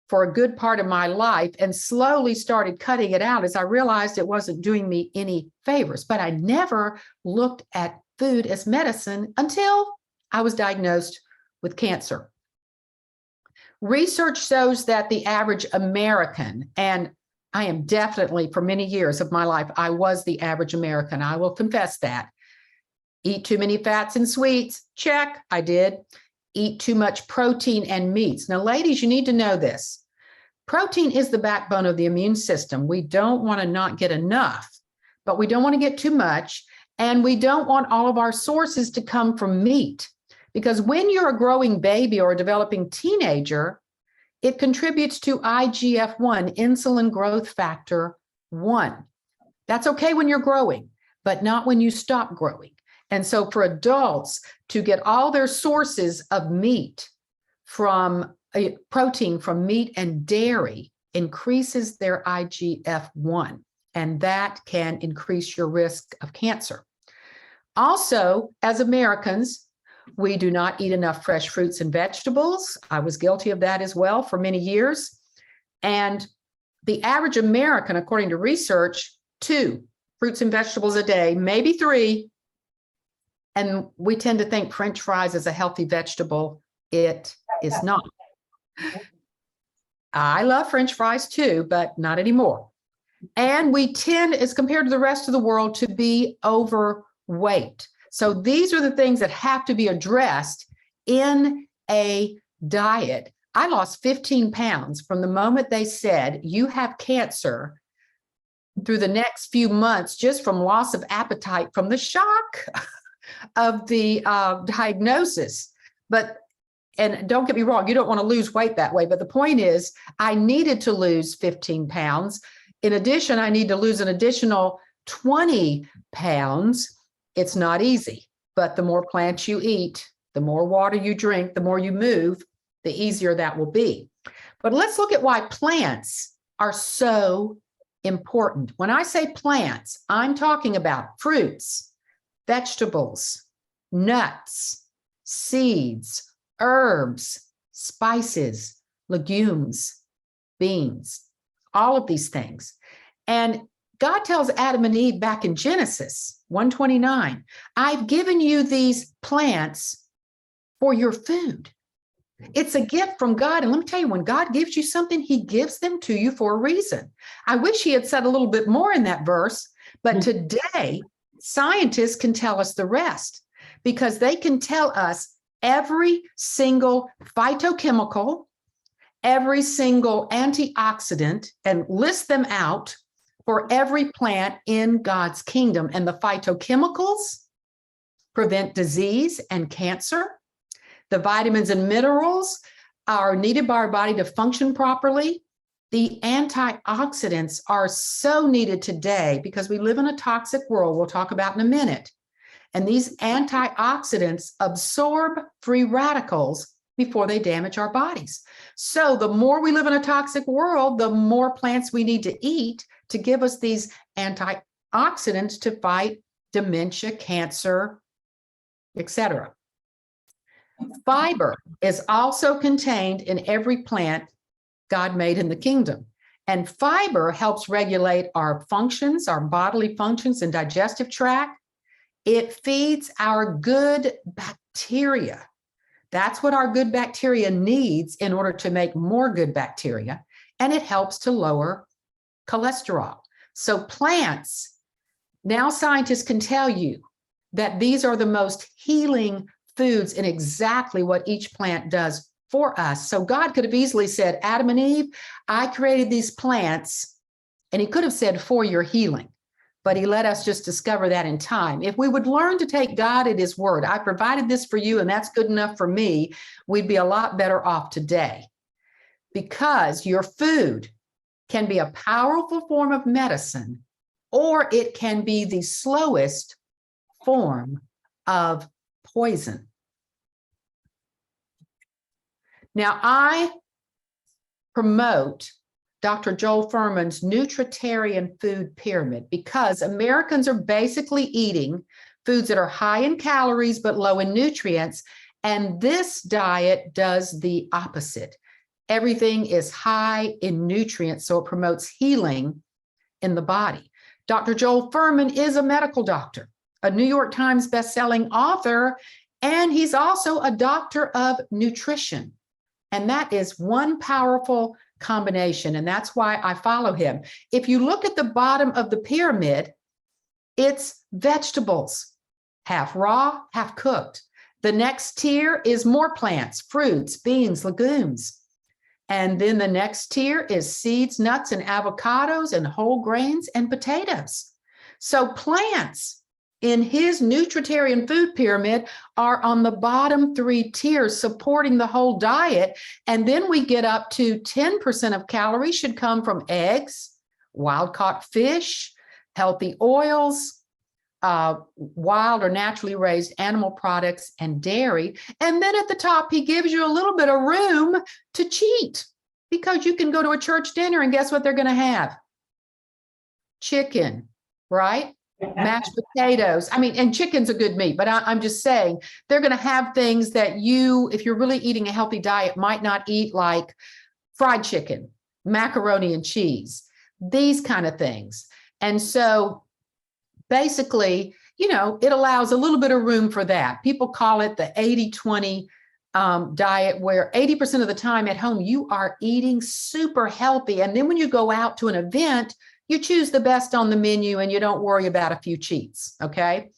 for a good part of my life and slowly started cutting it out as I realized it wasn't doing me any favors. But I never looked at food as medicine until I was diagnosed with cancer. Research shows that the average American, and I am definitely, for many years of my life, I was the average American. I will confess that. Eat too many fats and sweets. Check, I did. Eat too much protein and meats. Now, ladies, you need to know this. Protein is the backbone of the immune system. We don't want to not get enough, but we don't want to get too much. And we don't want all of our sources to come from meat. Because when you're a growing baby or a developing teenager, it contributes to IGF-1, insulin growth factor 1. That's okay when you're growing, but not when you stop growing. And so for adults to get all their sources of meat from protein from meat and dairy increases their IGF-1, and that can increase your risk of cancer. Also, as Americans, we do not eat enough fresh fruits and vegetables. I was guilty of that as well for many years. And the average American, according to research, 2 fruits and vegetables a day, maybe 3. And we tend to think French fries is a healthy vegetable. It is not. I love French fries too, but not anymore. And we tend, as compared to the rest of the world, to be overweight. So these are the things that have to be addressed in a diet. I lost 15 pounds from the moment they said you have cancer through the next few months, just from loss of appetite from the shock of the diagnosis. And don't get me wrong, you don't want to lose weight that way. But the point is, I needed to lose 15 pounds. In addition, I need to lose an additional 20 pounds. It's not easy, but the more plants you eat, the more water you drink, the more you move, the easier that will be. But let's look at why plants are so important. When I say plants, I'm talking about fruits, vegetables, nuts, seeds, herbs, spices, legumes, beans, all of these things. And God tells Adam and Eve back in Genesis 1:29, I've given you these plants for your food. It's a gift from God. And let me tell you, when God gives you something, he gives them to you for a reason. I wish he had said a little bit more in that verse, but today, scientists can tell us the rest because they can tell us every single phytochemical, every single antioxidant, and list them out for every plant in God's kingdom. And the phytochemicals prevent disease and cancer. The vitamins and minerals are needed by our body to function properly. The antioxidants are so needed today because we live in a toxic world we'll talk about in a minute. And these antioxidants absorb free radicals before they damage our bodies. So the more we live in a toxic world, the more plants we need to eat to give us these antioxidants to fight dementia, cancer, etc. Fiber is also contained in every plant God made in the kingdom. And fiber helps regulate our functions, our bodily functions and digestive tract. It feeds our good bacteria. That's what our good bacteria needs in order to make more good bacteria. And it helps to lower cholesterol. So plants, now scientists can tell you that these are the most healing foods and exactly what each plant does for us. So God could have easily said, Adam and Eve, I created these plants, and he could have said for your healing, but he let us just discover that in time. If we would learn to take God at his word, I provided this for you and that's good enough for me, we'd be a lot better off today because your food can be a powerful form of medicine, or it can be the slowest form of poison. Now, I promote Dr. Joel Fuhrman's Nutritarian Food Pyramid because Americans are basically eating foods that are high in calories but low in nutrients, and this diet does the opposite. Everything is high in nutrients, so it promotes healing in the body. Dr. Joel Fuhrman is a medical doctor, a New York Times bestselling author, and he's also a doctor of nutrition. And that is one powerful combination, and that's why I follow him. If you look at the bottom of the pyramid, it's vegetables, half raw, half cooked. The next tier is more plants, fruits, beans, legumes. And then the next tier is seeds, nuts, and avocados, and whole grains, and potatoes. So plants in his nutritarian food pyramid are on the bottom three tiers, supporting the whole diet. And then we get up to 10% of calories should come from eggs, wild-caught fish, healthy oils, wild or naturally raised animal products, and dairy. And then at the top, he gives you a little bit of room to cheat because you can go to a church dinner and guess what they're going to have? Chicken, right? Mashed potatoes. I mean, and chicken's a good meat, but I'm just saying they're going to have things that you, if you're really eating a healthy diet, might not eat, like fried chicken, macaroni and cheese, these kind of things. And so basically, you know, it allows a little bit of room for that. People call it the 80-20 diet, where 80% of the time at home, you are eating super healthy. And then when you go out to an event, you choose the best on the menu and you don't worry about a few cheats, okay?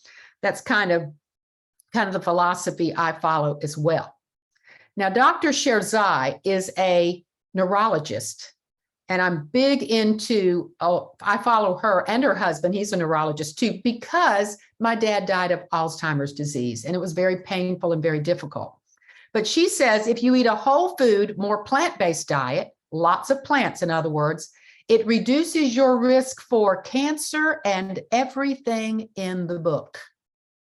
That's kind of the philosophy I follow as well. Now, Dr. Sherzai is a neurologist, and I'm big into, I follow her and her husband, he's a neurologist too, because my dad died of Alzheimer's disease, and it was very painful and very difficult. But she says if you eat a whole food, more plant-based diet, lots of plants, in other words, it reduces your risk for cancer and everything in the book,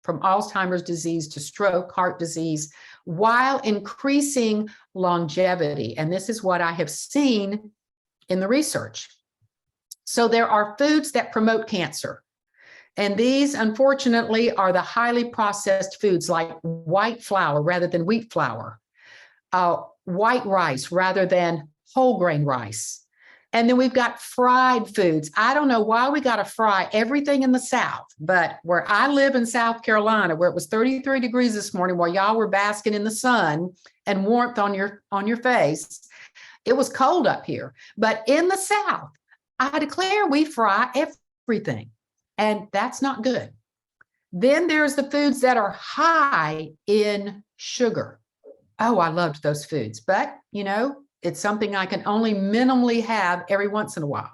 from Alzheimer's disease to stroke, heart disease, while increasing longevity. And this is what I have seen in the research. So there are foods that promote cancer. And these, unfortunately, are the highly processed foods like white flour rather than wheat flour. white rice rather than whole grain rice. And then we've got fried foods. I don't know why we got to fry everything in the South, but where I live in South Carolina, where it was 33 degrees this morning while y'all were basking in the sun and warmth on your face, it was cold up here. But in the South, I declare we fry everything, and that's not good. Then there's the foods that are high in sugar. Oh, I loved those foods, but it's something I can only minimally have every once in a while.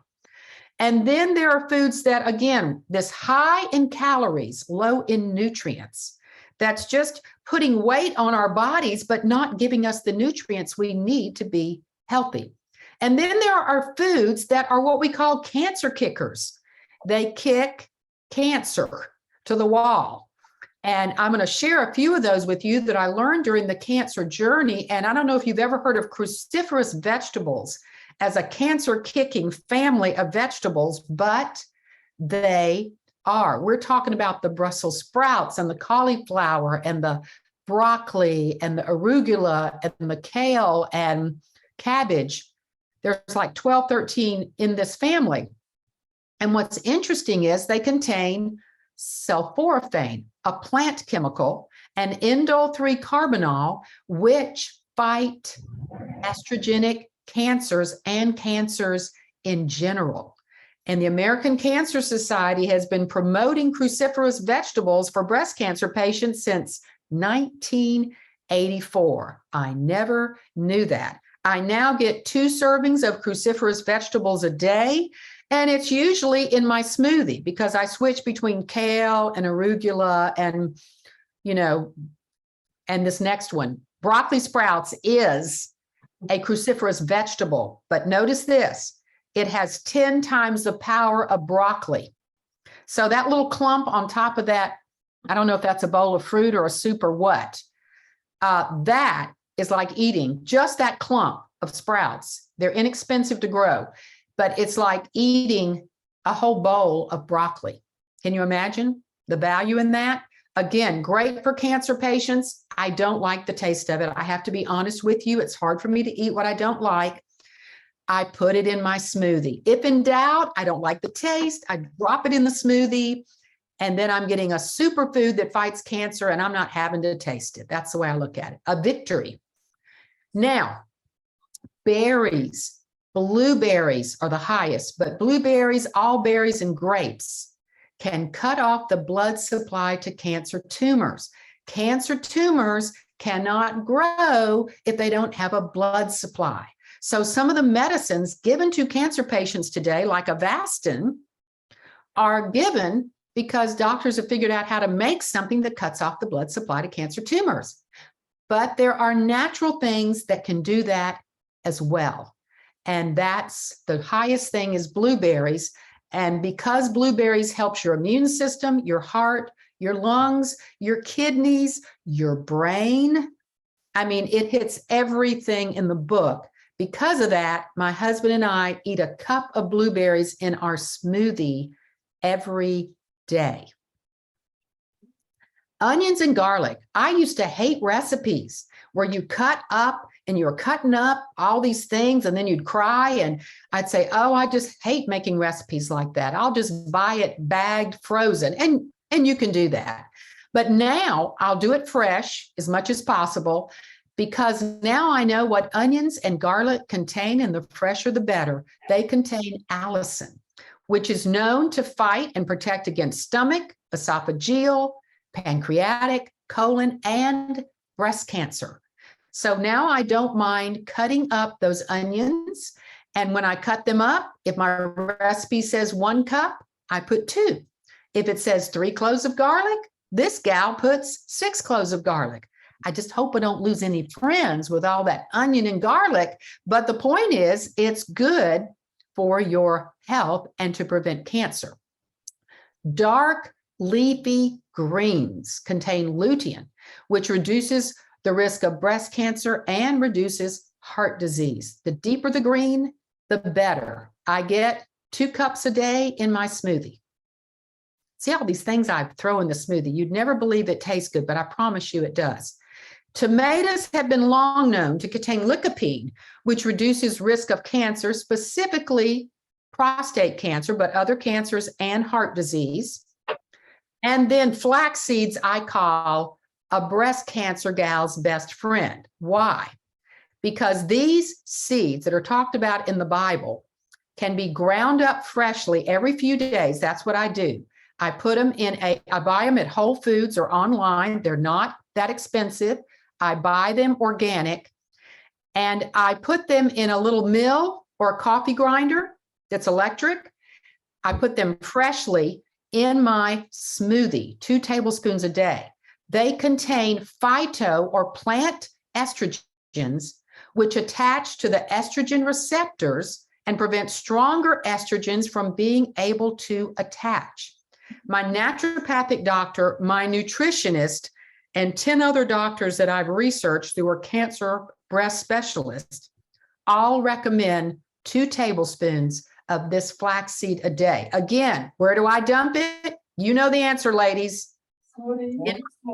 And then there are foods that, again, this high in calories, low in nutrients. That's just putting weight on our bodies, but not giving us the nutrients we need to be healthy. And then there are foods that are what we call cancer kickers. They kick cancer to the wall. And I'm going to share a few of those with you that I learned during the cancer journey. And I don't know if you've ever heard of cruciferous vegetables as a cancer-kicking family of vegetables, but they are. We're talking about the Brussels sprouts and the cauliflower and the broccoli and the arugula and the kale and cabbage. There's like 12, 13 in this family. And what's interesting is they contain sulforaphane, a plant chemical, and indole-3 carbinol, which fight estrogenic cancers and cancers in general. And the American Cancer Society has been promoting cruciferous vegetables for breast cancer patients since 1984. I never knew that. I now get 2 servings of cruciferous vegetables a day. And it's usually in my smoothie because I switch between kale and arugula and this next one. Broccoli sprouts is a cruciferous vegetable, but notice this, it has 10 times the power of broccoli. So that little clump on top of that, I don't know if that's a bowl of fruit or a soup or what, that is like eating just that clump of sprouts. They're inexpensive to grow. But it's like eating a whole bowl of broccoli. Can you imagine the value in that? Again, great for cancer patients. I don't like the taste of it. I have to be honest with you. It's hard for me to eat what I don't like. I put it in my smoothie. If in doubt, I don't like the taste, I drop it in the smoothie, and then I'm getting a superfood that fights cancer, and I'm not having to taste it. That's the way I look at it. A victory. Now, berries. Blueberries are the highest, but blueberries, all berries, and grapes can cut off the blood supply to cancer tumors. Cancer tumors cannot grow if they don't have a blood supply. So some of the medicines given to cancer patients today, like Avastin, are given because doctors have figured out how to make something that cuts off the blood supply to cancer tumors. But there are natural things that can do that as well. And that's the highest thing is blueberries. And because blueberries helps your immune system, your heart, your lungs, your kidneys, your brain, I mean, it hits everything in the book. Because of that, my husband and I eat a cup of blueberries in our smoothie every day. Onions and garlic. I used to hate recipes where you cut up and you're cutting up all these things and then you'd cry and I'd say, oh, I just hate making recipes like that. I'll just buy it bagged, frozen. And you can do that. But now I'll do it fresh as much as possible because now I know what onions and garlic contain, and the fresher the better. They contain allicin, which is known to fight and protect against stomach, esophageal, pancreatic, colon, and breast cancer. So now I don't mind cutting up those onions. And when I cut them up, if my recipe says 1 cup, I put 2. If it says 3 cloves of garlic, this gal puts 6 cloves of garlic. I just hope I don't lose any friends with all that onion and garlic. But the point is, it's good for your health and to prevent cancer. Dark leafy greens contain lutein, which reduces the risk of breast cancer and reduces heart disease. The deeper the green, the better. I get 2 cups a day in my smoothie. See all these things I throw in the smoothie. You'd never believe it tastes good, but I promise you it does. Tomatoes have been long known to contain lycopene, which reduces risk of cancer, specifically prostate cancer, but other cancers and heart disease. And then flax seeds I call a breast cancer gal's best friend. Why? Because these seeds that are talked about in the Bible can be ground up freshly every few days. That's what I do. I put them I buy them at Whole Foods or online. They're not that expensive. I buy them organic, and I put them in a little mill or a coffee grinder that's electric. I put them freshly in my smoothie, 2 tablespoons a day. They contain phyto or plant estrogens, which attach to the estrogen receptors and prevent stronger estrogens from being able to attach. My naturopathic doctor, my nutritionist, and 10 other doctors that I've researched who are cancer breast specialists all recommend 2 tablespoons of this flaxseed a day. Again, where do I dump it? You know the answer, ladies. In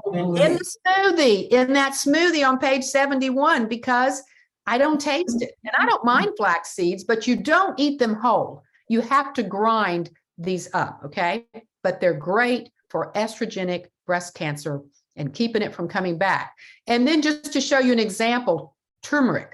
the smoothie, in that smoothie on page 71, because I don't taste it. And I don't mind flax seeds, but you don't eat them whole. You have to grind these up, okay? But they're great for estrogenic breast cancer and keeping it from coming back. And then just to show you an example, turmeric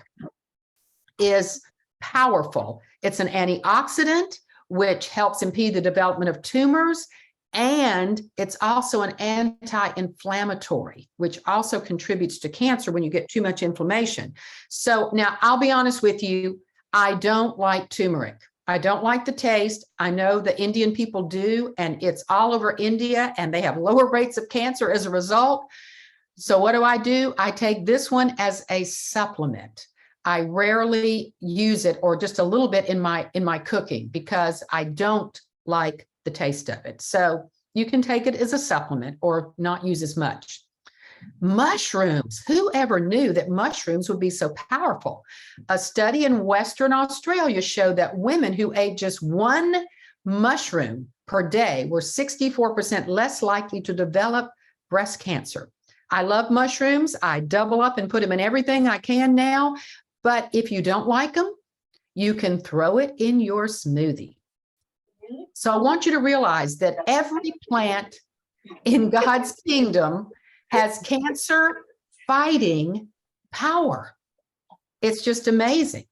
is powerful. It's an antioxidant, which helps impede the development of tumors. And it's also an anti-inflammatory, which also contributes to cancer when you get too much inflammation. So now I'll be honest with you, I don't like turmeric. I don't like the taste. I know the Indian people do, and it's all over India, and they have lower rates of cancer as a result. So what do? I take this one as a supplement. I rarely use it, or just a little bit in my cooking, because I don't like the taste of it. So you can take it as a supplement or not use as much. Mushrooms. Who ever knew that mushrooms would be so powerful? A study in Western Australia showed that women who ate just 1 mushroom per day were 64% less likely to develop breast cancer. I love mushrooms. I double up and put them in everything I can now. But if you don't like them, you can throw it in your smoothie. So I want you to realize that every plant in God's kingdom has cancer fighting power. It's just amazing.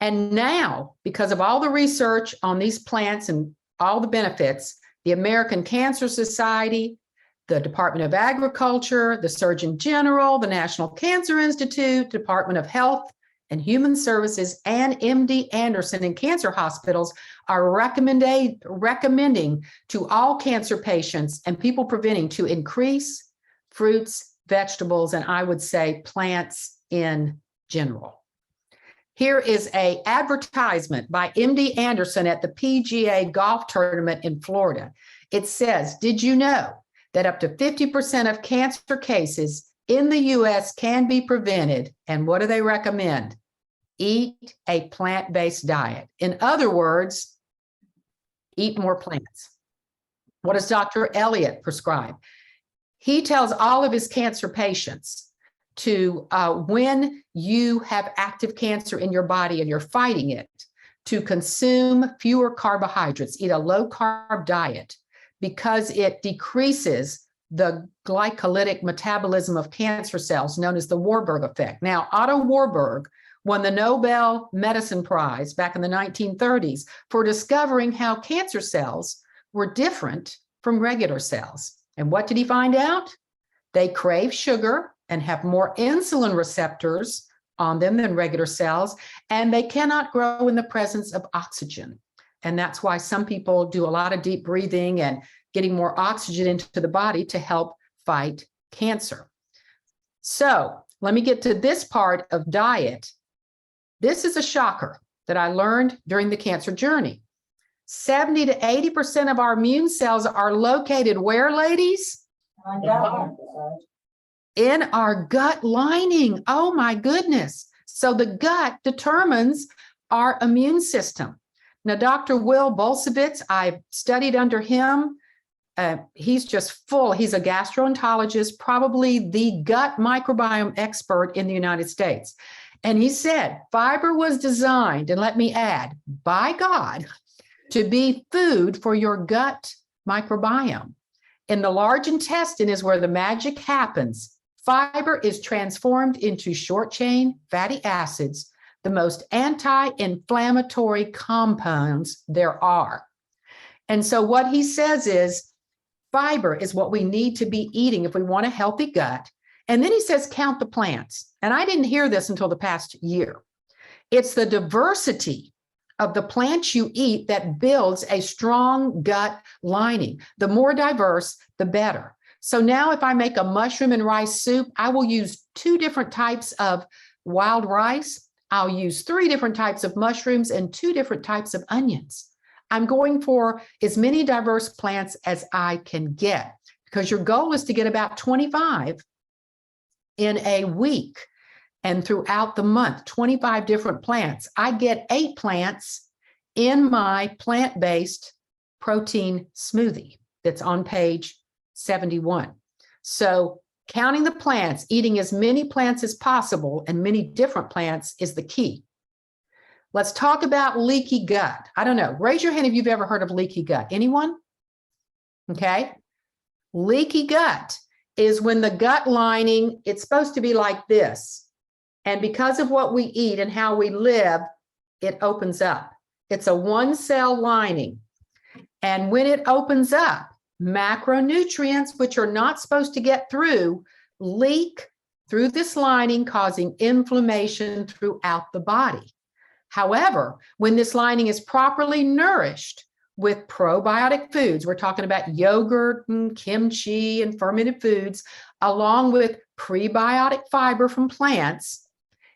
And now, because of all the research on these plants and all the benefits, the American Cancer Society, the Department of Agriculture, the Surgeon General, the National Cancer Institute, Department of Health and Human Services, and MD Anderson and cancer hospitals are recommending to all cancer patients and people preventing to increase fruits, vegetables, and I would say plants in general. Here is an advertisement by MD Anderson at the PGA golf tournament in Florida. It says, did you know that up to 50% of cancer cases in the US can be prevented? And what do they recommend? Eat a plant-based diet. In other words, eat more plants. What does Dr. Elliott prescribe? He tells all of his cancer patients to, when you have active cancer in your body and you're fighting it, to consume fewer carbohydrates, eat a low-carb diet, because it decreases the glycolytic metabolism of cancer cells, known as the Warburg effect. Now, Otto Warburg won the Nobel Medicine Prize back in the 1930s for discovering how cancer cells were different from regular cells. And what did he find out? They crave sugar and have more insulin receptors on them than regular cells, and they cannot grow in the presence of oxygen. And that's why some people do a lot of deep breathing and getting more oxygen into the body to help fight cancer. So let me get to this part of diet. This is a shocker that I learned during the cancer journey. 70 to 80% of our immune cells are located where, ladies? In our gut lining. Oh my goodness. So the gut determines our immune system. Now, Dr. Will Bolsevitz, I've studied under him he's just full. He's a gastroenterologist, probably the gut microbiome expert in the United States. And he said, fiber was designed, and let me add, by God, to be food for your gut microbiome. In the large intestine is where the magic happens. Fiber is transformed into short chain fatty acids, the most anti-inflammatory compounds there are. And so what he says is fiber is what we need to be eating if we want a healthy gut. And then he says, count the plants. And I didn't hear this until the past year. It's the diversity of the plants you eat that builds a strong gut lining. The more diverse, the better. So now if I make a mushroom and rice soup, I will use 2 different types of wild rice. I'll use 3 different types of mushrooms and 2 different types of onions. I'm going for as many diverse plants as I can get, because your goal is to get about 25 in a week and throughout the month, 25 different plants. I get 8 plants in my plant-based protein smoothie that's on page 71. So counting the plants, eating as many plants as possible and many different plants is the key. Let's talk about leaky gut. I don't know. Raise your hand if you've ever heard of leaky gut. Anyone? Okay. Leaky gut is when the gut lining, it's supposed to be like this. And because of what we eat and how we live, it opens up. It's a 1-cell lining. And when it opens up, macronutrients, which are not supposed to get through, leak through this lining, causing inflammation throughout the body. However, when this lining is properly nourished with probiotic foods, we're talking about yogurt and kimchi and fermented foods, along with prebiotic fiber from plants,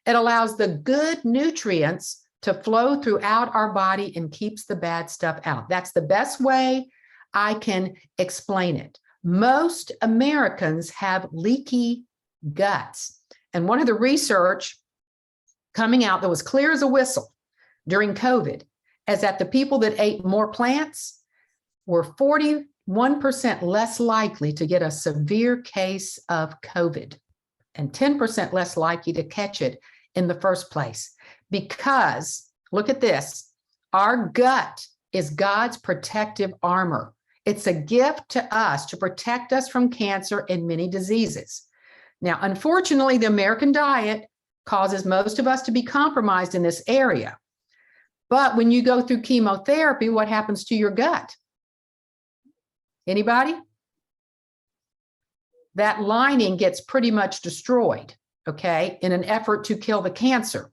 it allows the good nutrients to flow throughout our body and keeps the bad stuff out. That's the best way I can explain it. Most Americans have leaky guts. And one of the research coming out that was clear as a whistle during COVID is that the people that ate more plants were 41% less likely to get a severe case of COVID and 10% less likely to catch it in the first place. Because, look at this, our gut is God's protective armor. It's a gift to us to protect us from cancer and many diseases. Now, unfortunately, the American diet causes most of us to be compromised in this area. But when you go through chemotherapy, what happens to your gut? Anybody? That lining gets pretty much destroyed, okay, in an effort to kill the cancer.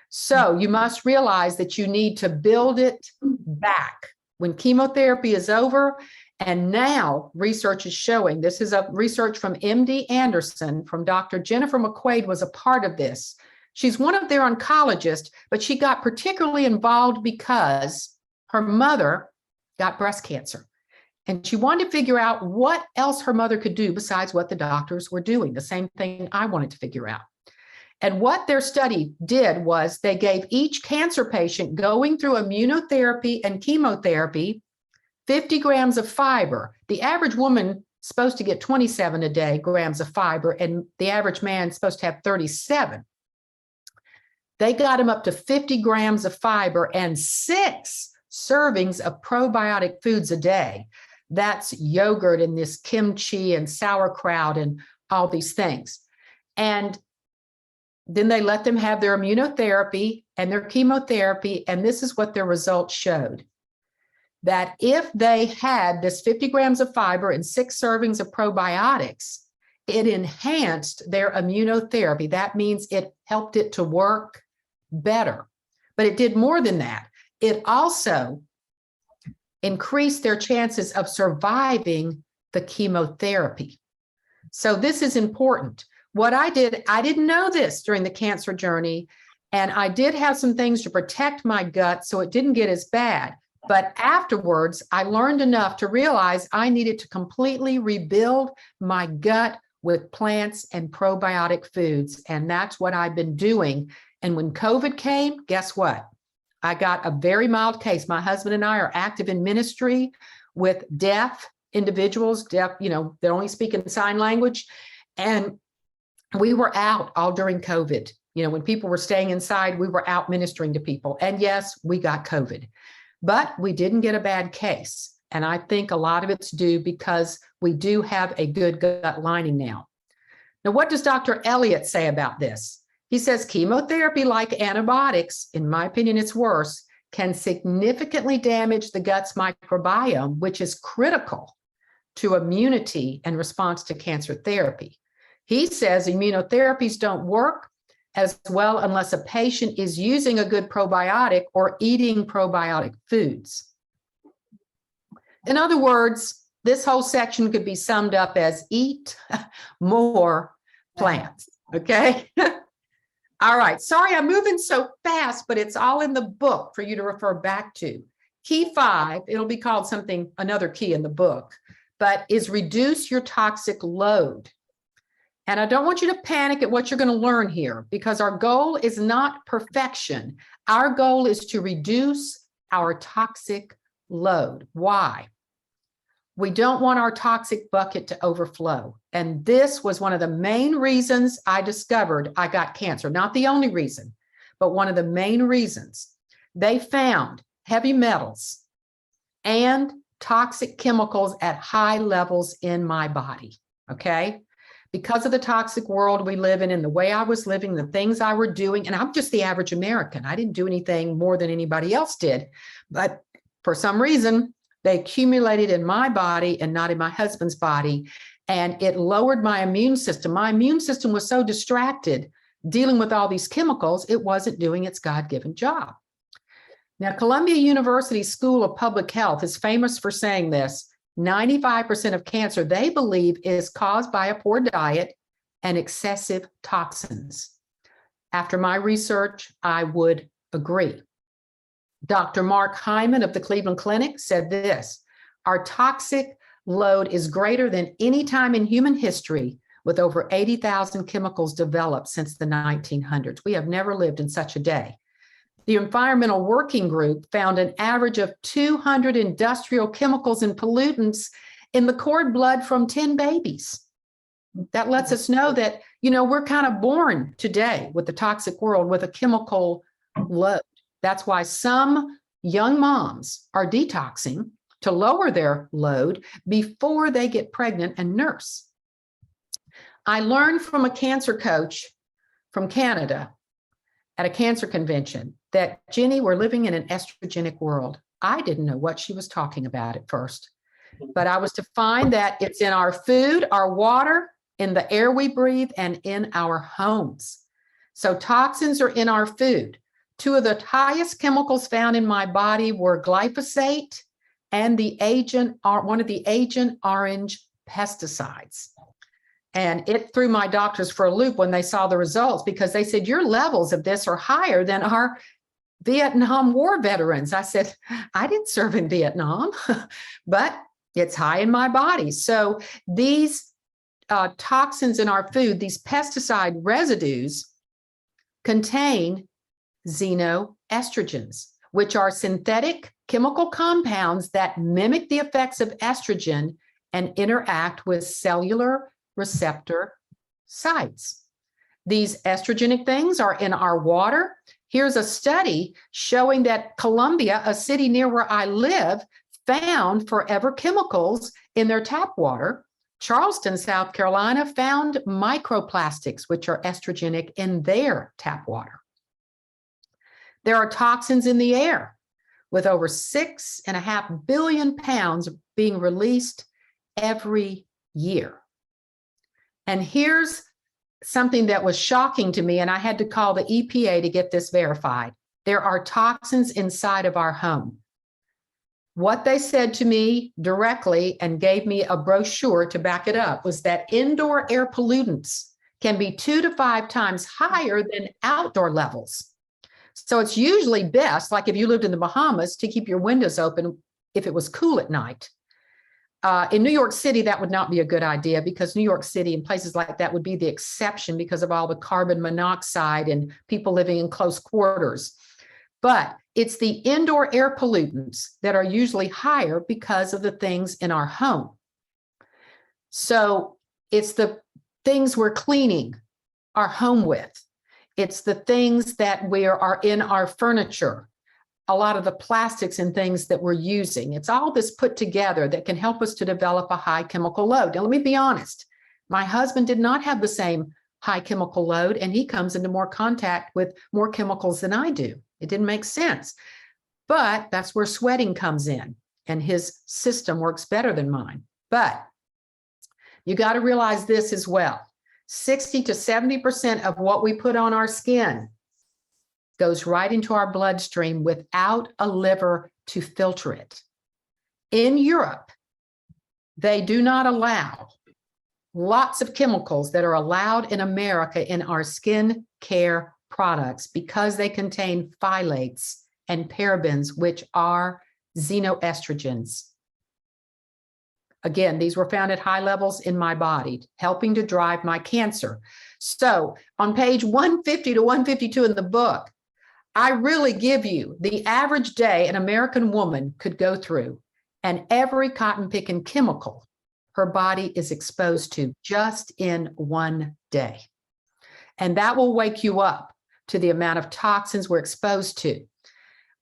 So you must realize that you need to build it back when chemotherapy is over. And now research is showing, this is a research from MD Anderson, from Dr. Jennifer McQuaid was a part of this. She's one of their oncologists, but she got particularly involved because her mother got breast cancer. And she wanted to figure out what else her mother could do besides what the doctors were doing, the same thing I wanted to figure out. And what their study did was they gave each cancer patient going through immunotherapy and chemotherapy 50 grams of fiber. The average woman is supposed to get 27 a day grams of fiber, and the average man is supposed to have 37. They got him up to 50 grams of fiber and 6 servings of probiotic foods a day. That's yogurt and this kimchi and sauerkraut and all these things. And then they let them have their immunotherapy and their chemotherapy. And this is what their results showed. That if they had this 50 grams of fiber and 6 servings of probiotics, it enhanced their immunotherapy. That means it helped it to work better. But it did more than that. It also increased their chances of surviving the chemotherapy. So this is important. What I did, I didn't know this during the cancer journey, and I did have some things to protect my gut so it didn't get as bad. But afterwards, I learned enough to realize I needed to completely rebuild my gut with plants and probiotic foods. And that's what I've been doing. And when COVID came, guess what? I got a very mild case. My husband and I are active in ministry with deaf individuals, deaf, that only speak in sign language. And we were out all during COVID. When people were staying inside, we were out ministering to people. And yes, we got COVID, but we didn't get a bad case. And I think a lot of it's due because we do have a good gut lining now. Now, what does Dr. Elliott say about this? He says chemotherapy, like antibiotics, in my opinion, it's worse, can significantly damage the gut's microbiome, which is critical to immunity and response to cancer therapy. He says immunotherapies don't work as well unless a patient is using a good probiotic or eating probiotic foods. In other words, this whole section could be summed up as eat more plants, okay? All right, sorry, I'm moving so fast, but it's all in the book for you to refer back to. Key 5, it'll be called something, another key in the book, but is reduce your toxic load. And I don't want you to panic at what you're going to learn here, because our goal is not perfection. Our goal is to reduce our toxic load. Why? We don't want our toxic bucket to overflow. And this was one of the main reasons I discovered I got cancer. Not the only reason, but one of the main reasons. They found heavy metals and toxic chemicals at high levels in my body, okay? Because of the toxic world we live in and the way I was living, the things I were doing, and I'm just the average American. I didn't do anything more than anybody else did, but for some reason, they accumulated in my body and not in my husband's body, and it lowered my immune system. My immune system was so distracted dealing with all these chemicals, it wasn't doing its God-given job. Now, Columbia University School of Public Health is famous for saying this. 95% of cancer, they believe, is caused by a poor diet and excessive toxins. After my research, I would agree. Dr. Mark Hyman of the Cleveland Clinic said this: our toxic load is greater than any time in human history, with over 80,000 chemicals developed since the 1900s. We have never lived in such a day. The Environmental Working Group found an average of 200 industrial chemicals and pollutants in the cord blood from 10 babies. That lets us know that, we're kind of born today with the toxic world with a chemical load. That's why some young moms are detoxing to lower their load before they get pregnant and nurse. I learned from a cancer coach from Canada at a cancer convention that, Ginny, we're living in an estrogenic world. I didn't know what she was talking about at first, but I was to find that it's in our food, our water, in the air we breathe, and in our homes. So toxins are in our food. Two of the highest chemicals found in my body were glyphosate and one of the Agent Orange pesticides. And it threw my doctors for a loop when they saw the results, because they said, your levels of this are higher than our Vietnam War veterans. I said, I didn't serve in Vietnam, but it's high in my body. So these toxins in our food, these pesticide residues, contain xenoestrogens, which are synthetic chemical compounds that mimic the effects of estrogen and interact with cellular receptor sites. These estrogenic things are in our water. Here's a study showing that Columbia, a city near where I live, found forever chemicals in their tap water. Charleston, South Carolina, found microplastics, which are estrogenic, in their tap water. There are toxins in the air, with over 6.5 billion pounds being released every year. And here's something that was shocking to me, and I had to call the EPA to get this verified. There are toxins inside of our home. What they said to me directly and gave me a brochure to back it up was that indoor air pollutants can be 2 to 5 times higher than outdoor levels. So it's usually best, like if you lived in the Bahamas, to keep your windows open if it was cool at night. In New York City, that would not be a good idea, because New York City and places like that would be the exception because of all the carbon monoxide and people living in close quarters. But it's the indoor air pollutants that are usually higher because of the things in our home. So it's the things we're cleaning our home with. It's the things that are in our furniture, a lot of the plastics and things that we're using. It's all this put together that can help us to develop a high chemical load. Now, let me be honest. My husband did not have the same high chemical load, and he comes into more contact with more chemicals than I do. It didn't make sense. But that's where sweating comes in, and his system works better than mine. But you got to realize this as well. 60 to 70% of what we put on our skin goes right into our bloodstream without a liver to filter it. In Europe, they do not allow lots of chemicals that are allowed in America in our skin care products because they contain phthalates and parabens, which are xenoestrogens. Again, these were found at high levels in my body, helping to drive my cancer. So on page 150 to 152 in the book, I really give you the average day an American woman could go through, and every cotton picking chemical her body is exposed to just in one day. And that will wake you up to the amount of toxins we're exposed to.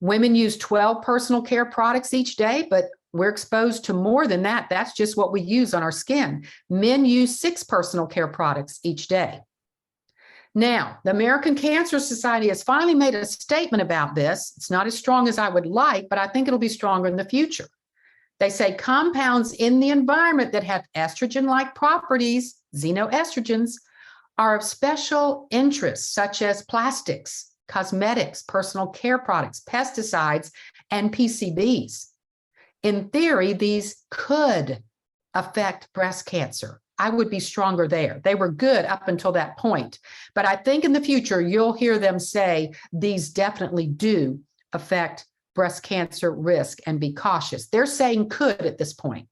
Women use 12 personal care products each day, but we're exposed to more than that. That's just what we use on our skin. Men use 6 personal care products each day. Now, the American Cancer Society has finally made a statement about this. It's not as strong as I would like, but I think it'll be stronger in the future. They say compounds in the environment that have estrogen-like properties, xenoestrogens, are of special interest, such as plastics, cosmetics, personal care products, pesticides, and PCBs. In theory, these could affect breast cancer. I would be stronger there. They were good up until that point. But I think in the future, you'll hear them say these definitely do affect breast cancer risk and be cautious. They're saying could at this point.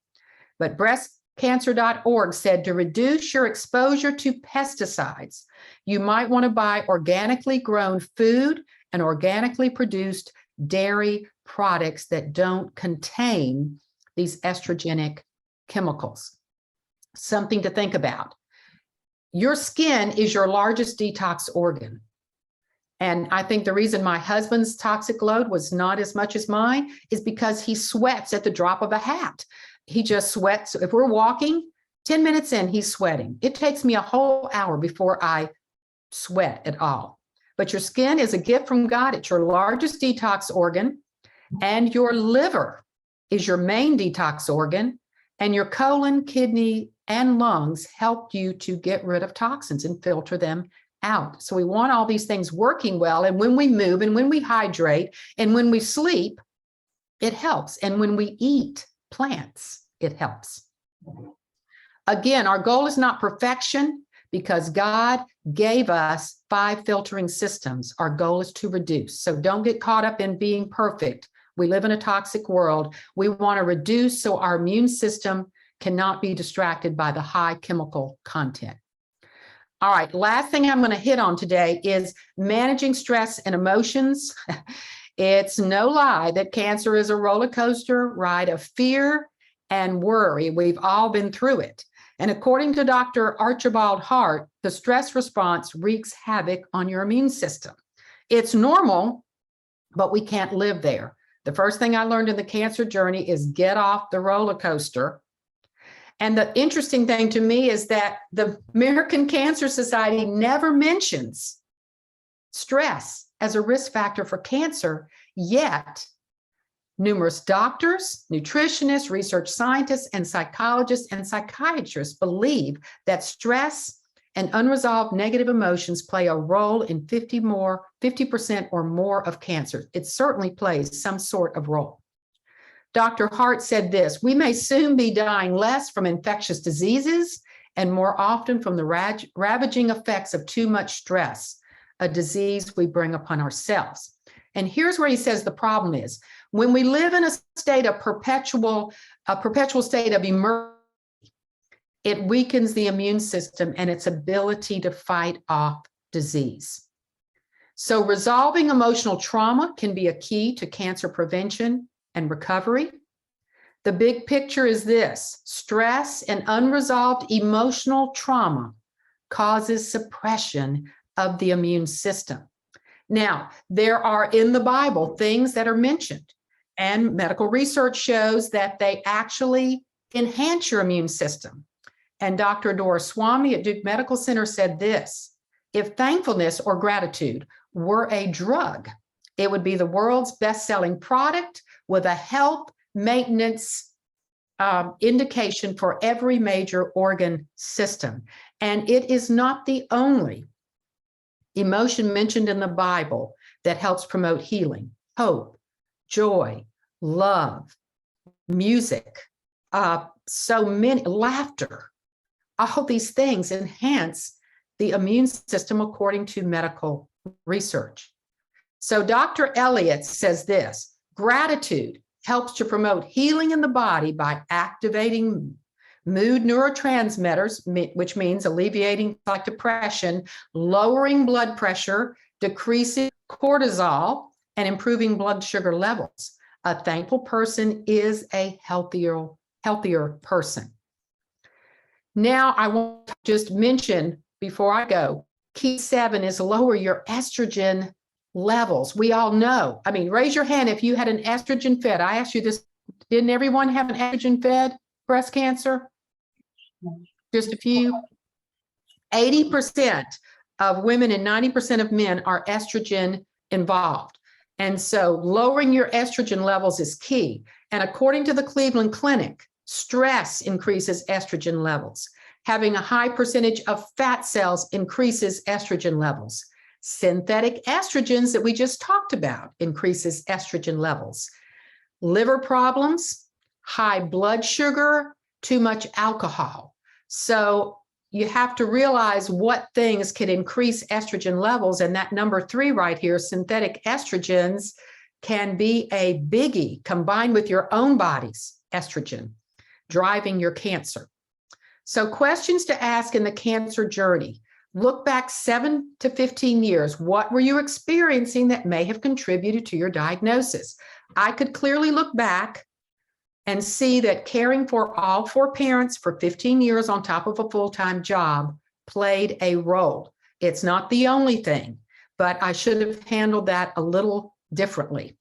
But breastcancer.org said to reduce your exposure to pesticides, you might want to buy organically grown food and organically produced dairy products that don't contain these estrogenic chemicals. Something to think about. Your skin is your largest detox organ. And I think the reason my husband's toxic load was not as much as mine is because he sweats at the drop of a hat. He just sweats. If we're walking, 10 minutes in, he's sweating. It takes me a whole hour before I sweat at all. But your skin is a gift from God. It's your largest detox organ. And your liver is your main detox organ. And your colon, kidney, and lungs help you to get rid of toxins and filter them out. So we want all these things working well. And when we move and when we hydrate and when we sleep, it helps. And when we eat plants, it helps. Again, our goal is not perfection because God gave us 5 filtering systems. Our goal is to reduce. So don't get caught up in being perfect. We live in a toxic world. We want to reduce so our immune system cannot be distracted by the high chemical content. All right, last thing I'm going to hit on today is managing stress and emotions. It's no lie that cancer is a roller coaster ride of fear and worry. We've all been through it. And according to Dr. Archibald Hart, the stress response wreaks havoc on your immune system. It's normal, but we can't live there. The first thing I learned in the cancer journey is get off the roller coaster. And the interesting thing to me is that the American Cancer Society never mentions stress as a risk factor for cancer, yet numerous doctors, nutritionists, research scientists, and psychologists and psychiatrists believe that stress and unresolved negative emotions play a role in 50% or more of cancer. It certainly plays some sort of role. Dr. Hart said this, we may soon be dying less from infectious diseases and more often from the ravaging effects of too much stress, a disease we bring upon ourselves. And here's where he says the problem is. When we live in a state of perpetual state of emergency, it weakens the immune system and its ability to fight off disease. So resolving emotional trauma can be a key to cancer prevention and recovery. The big picture is this: stress and unresolved emotional trauma causes suppression of the immune system. Now, there are in the Bible things that are mentioned, and medical research shows that they actually enhance your immune system. And Dr. Doris Swami at Duke Medical Center said this: if thankfulness or gratitude were a drug, it would be the world's best-selling product with a health maintenance indication for every major organ system. And it is not the only emotion mentioned in the Bible that helps promote healing. Hope, joy, love, music, so many, laughter. All these things enhance the immune system according to medical research. So Dr. Elliott says this: gratitude helps to promote healing in the body by activating mood neurotransmitters, which means alleviating like depression, lowering blood pressure, decreasing cortisol, and improving blood sugar levels. A thankful person is a healthier person. Now, I want to just mention before I go, key 7 is lower your estrogen levels. We all know. I mean, raise your hand if you had an estrogen fed. I asked you this, didn't everyone have an estrogen fed breast cancer? Just a few. 80% of women and 90% of men are estrogen involved. And so lowering your estrogen levels is key. And according to the Cleveland Clinic, stress increases estrogen levels. Having a high percentage of fat cells increases estrogen levels. Synthetic estrogens that we just talked about increases estrogen levels. Liver problems, high blood sugar, too much alcohol. So you have to realize what things can increase estrogen levels. And that number 3 right here, synthetic estrogens, can be a biggie combined with your own body's estrogen, driving your cancer. So questions to ask in the cancer journey. Look back 7 to 15 years. What were you experiencing that may have contributed to your diagnosis? I could clearly look back and see that caring for all 4 parents for 15 years on top of a full-time job played a role. It's not the only thing, but I should have handled that a little differently.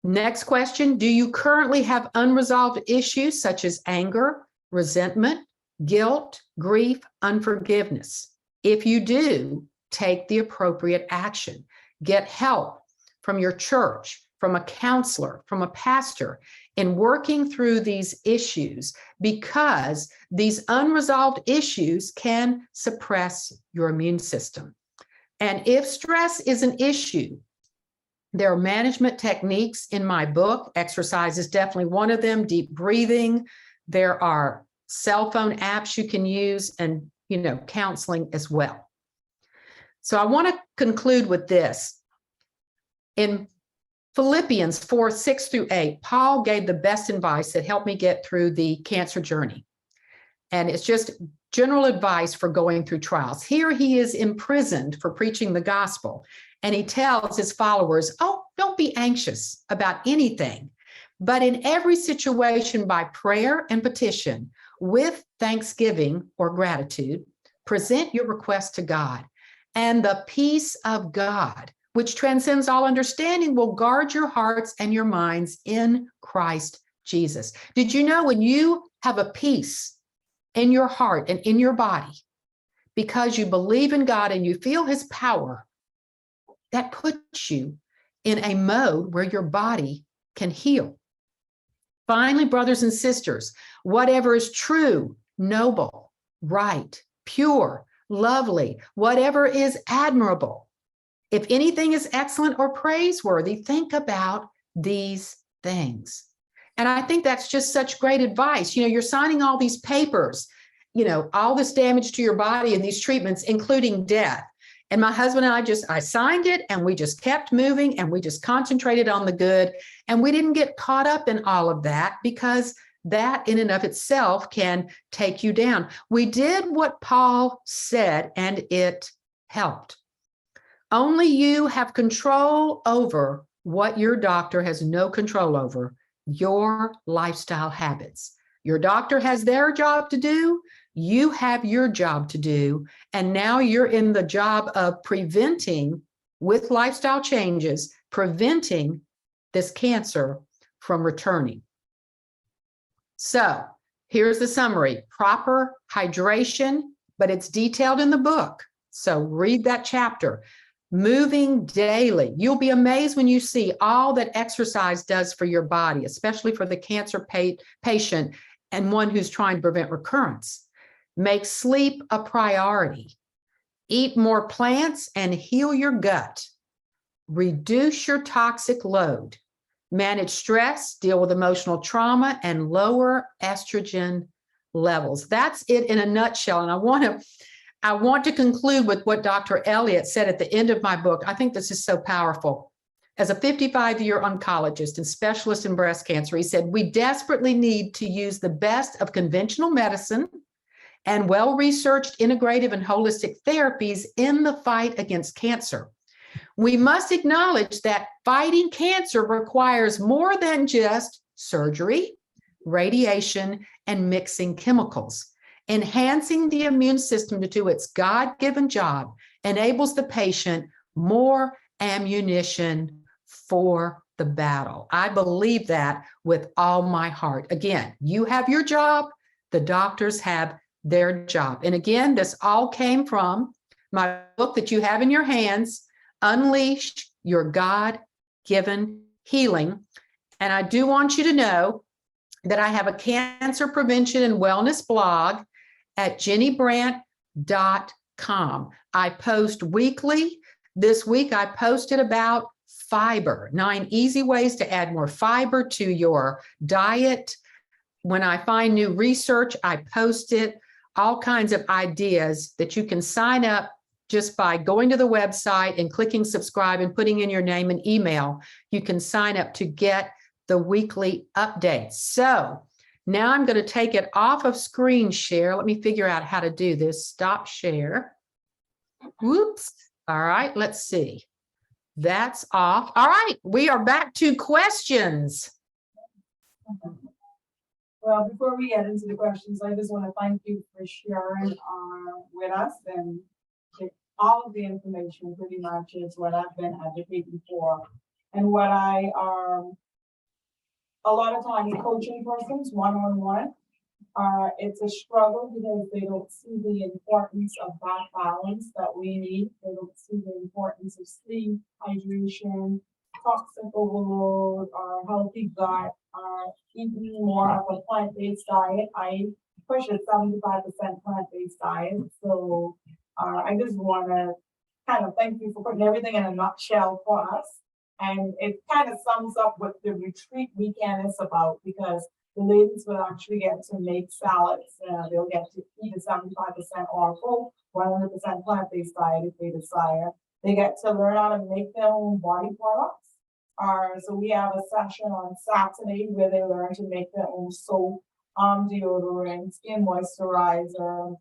Next question, do you currently have unresolved issues such as anger, resentment, guilt, grief, unforgiveness? If you do, take the appropriate action. Get help from your church, from a counselor, from a pastor in working through these issues, because these unresolved issues can suppress your immune system. And if stress is an issue, there are management techniques in my book. Exercise is definitely one of them, deep breathing. There are cell phone apps you can use, and counseling as well. So I want to conclude with this. In Philippians 4:6-8, Paul gave the best advice that helped me get through the cancer journey. And it's just general advice for going through trials. Here he is imprisoned for preaching the gospel. And he tells his followers, don't be anxious about anything, but in every situation by prayer and petition, with thanksgiving or gratitude, present your request to God. And the peace of God, which transcends all understanding, will guard your hearts and your minds in Christ Jesus. Did you know when you have a peace in your heart and in your body, because you believe in God and you feel his power, that puts you in a mode where your body can heal. Finally, brothers and sisters, whatever is true, noble, right, pure, lovely, whatever is admirable, if anything is excellent or praiseworthy, think about these things. And I think that's just such great advice. You're signing all these papers, all this damage to your body and these treatments, including death. And my husband and I signed it, and we just kept moving, and we just concentrated on the good. And we didn't get caught up in all of that, because that in and of itself can take you down. We did what Paul said, and it helped. Only you have control over what your doctor has no control over, your lifestyle habits. Your doctor has their job to do. You have your job to do. And now you're in the job of preventing, with lifestyle changes, preventing this cancer from returning. So here's the summary: proper hydration, but it's detailed in the book. So read that chapter. Moving daily. You'll be amazed when you see all that exercise does for your body, especially for the cancer patient and one who's trying to prevent recurrence. Make sleep a priority. Eat more plants and heal your gut. Reduce your toxic load. Manage stress, deal with emotional trauma, and lower estrogen levels. That's it in a nutshell. And I want to conclude with what Dr. Elliott said at the end of my book. I think this is so powerful. As a 55-year oncologist and specialist in breast cancer, he said, we desperately need to use the best of conventional medicine and well-researched integrative and holistic therapies in the fight against cancer. We must acknowledge that fighting cancer requires more than just surgery, radiation, and mixing chemicals. Enhancing the immune system to do its God-given job enables the patient more ammunition for the battle. I believe that with all my heart. Again, you have your job, the doctors have their job. And again, this all came from my book that you have in your hands, Unleash Your God-Given Healing. And I do want you to know that I have a cancer prevention and wellness blog at ginnybrant.com. I post weekly. This week I posted about fiber, 9 easy ways to add more fiber to your diet. When I find new research, I post it, all kinds of ideas that you can sign up just by going to the website and clicking subscribe and putting in your name and email. You can sign up to get the weekly updates. So now I'm going to take it off of screen share. Let me figure out how to do this. Stop share. Whoops. All right, let's see. That's off. All right, we are back to questions. Well, before we get into the questions, I just want to thank you for sharing with us, and all of the information pretty much is what I've been advocating for, and what I a lot of times coaching persons one-on-one, it's a struggle because they don't see the importance of that balance that we need. They don't see the importance of sleep, hydration, toxic overload, healthy gut, eating more of a plant-based diet. I push a 75% plant-based diet. So I just want to kind of thank you for putting everything in a nutshell for us. And it kind of sums up what the retreat weekend is about, because the ladies will actually get to make salads. They'll get to eat a 75% or full 100% plant-based diet if they desire. They get to learn how to make their own body products. So we have a session on Saturday where they learn to make their own soap, deodorant, skin moisturizer,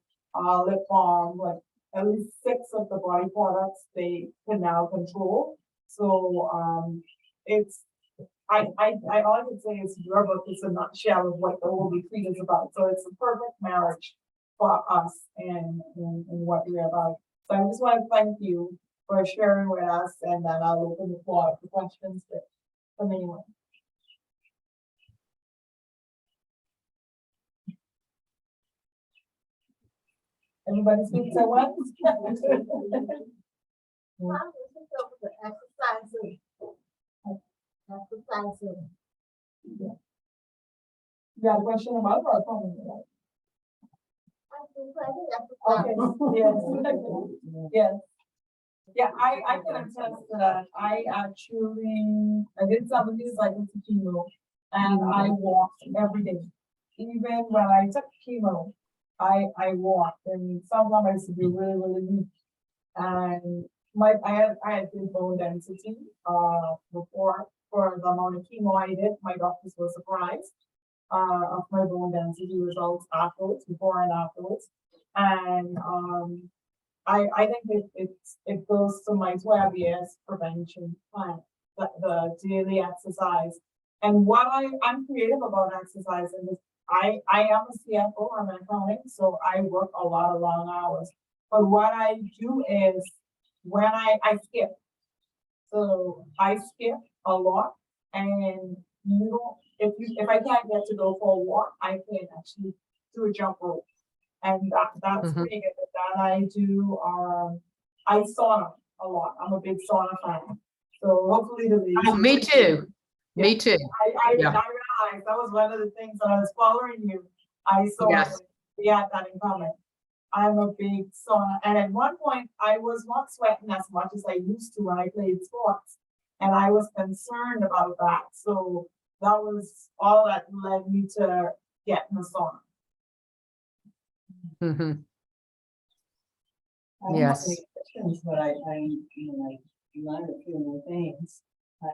lip balm. But at least 6 of the body products they can now control. So I all I can say is your book is a nutshell of what the whole retreat is about. So it's a perfect marriage for us and what we're about. So I just want to thank you for sharing with us, and then I'll open the floor up for questions from anyone. Everybody speaks at once? Exercising. Yeah. You got a question about it or a comment? Okay. Yes. Yes. Yeah, I can attest to that. I did some of these cycles of chemo, and I walked every day. Even when I took chemo, I walked, and sometimes I used to be really, really weak. And I had good bone density before, for the amount of chemo I did. My doctors were surprised of my bone density results afterwards, before and afterwards. And I think it goes to my 12 years prevention plan, the daily exercise. And what I'm creative about exercising is I am a CFO, I'm an accountant, so I work a lot of long hours. But what I do is when I skip. So I skip a lot, and you don't, if I can't get to go for a walk, I can actually do a jump rope. And that's Mhm. pretty good. That I do, I sauna a lot. I'm a big sauna fan. So hopefully the ladies. Oh, me too. Me too. I Yeah. realized that was one of the things that I was following you. I saw Yes. that we had that in common. I'm a big sauna, and at one point I was not sweating as much as I used to when I played sports, and I was concerned about that. So that was all that led me to get in the sauna. Mhm. I don't have Yes. any questions, but I learned a few new things.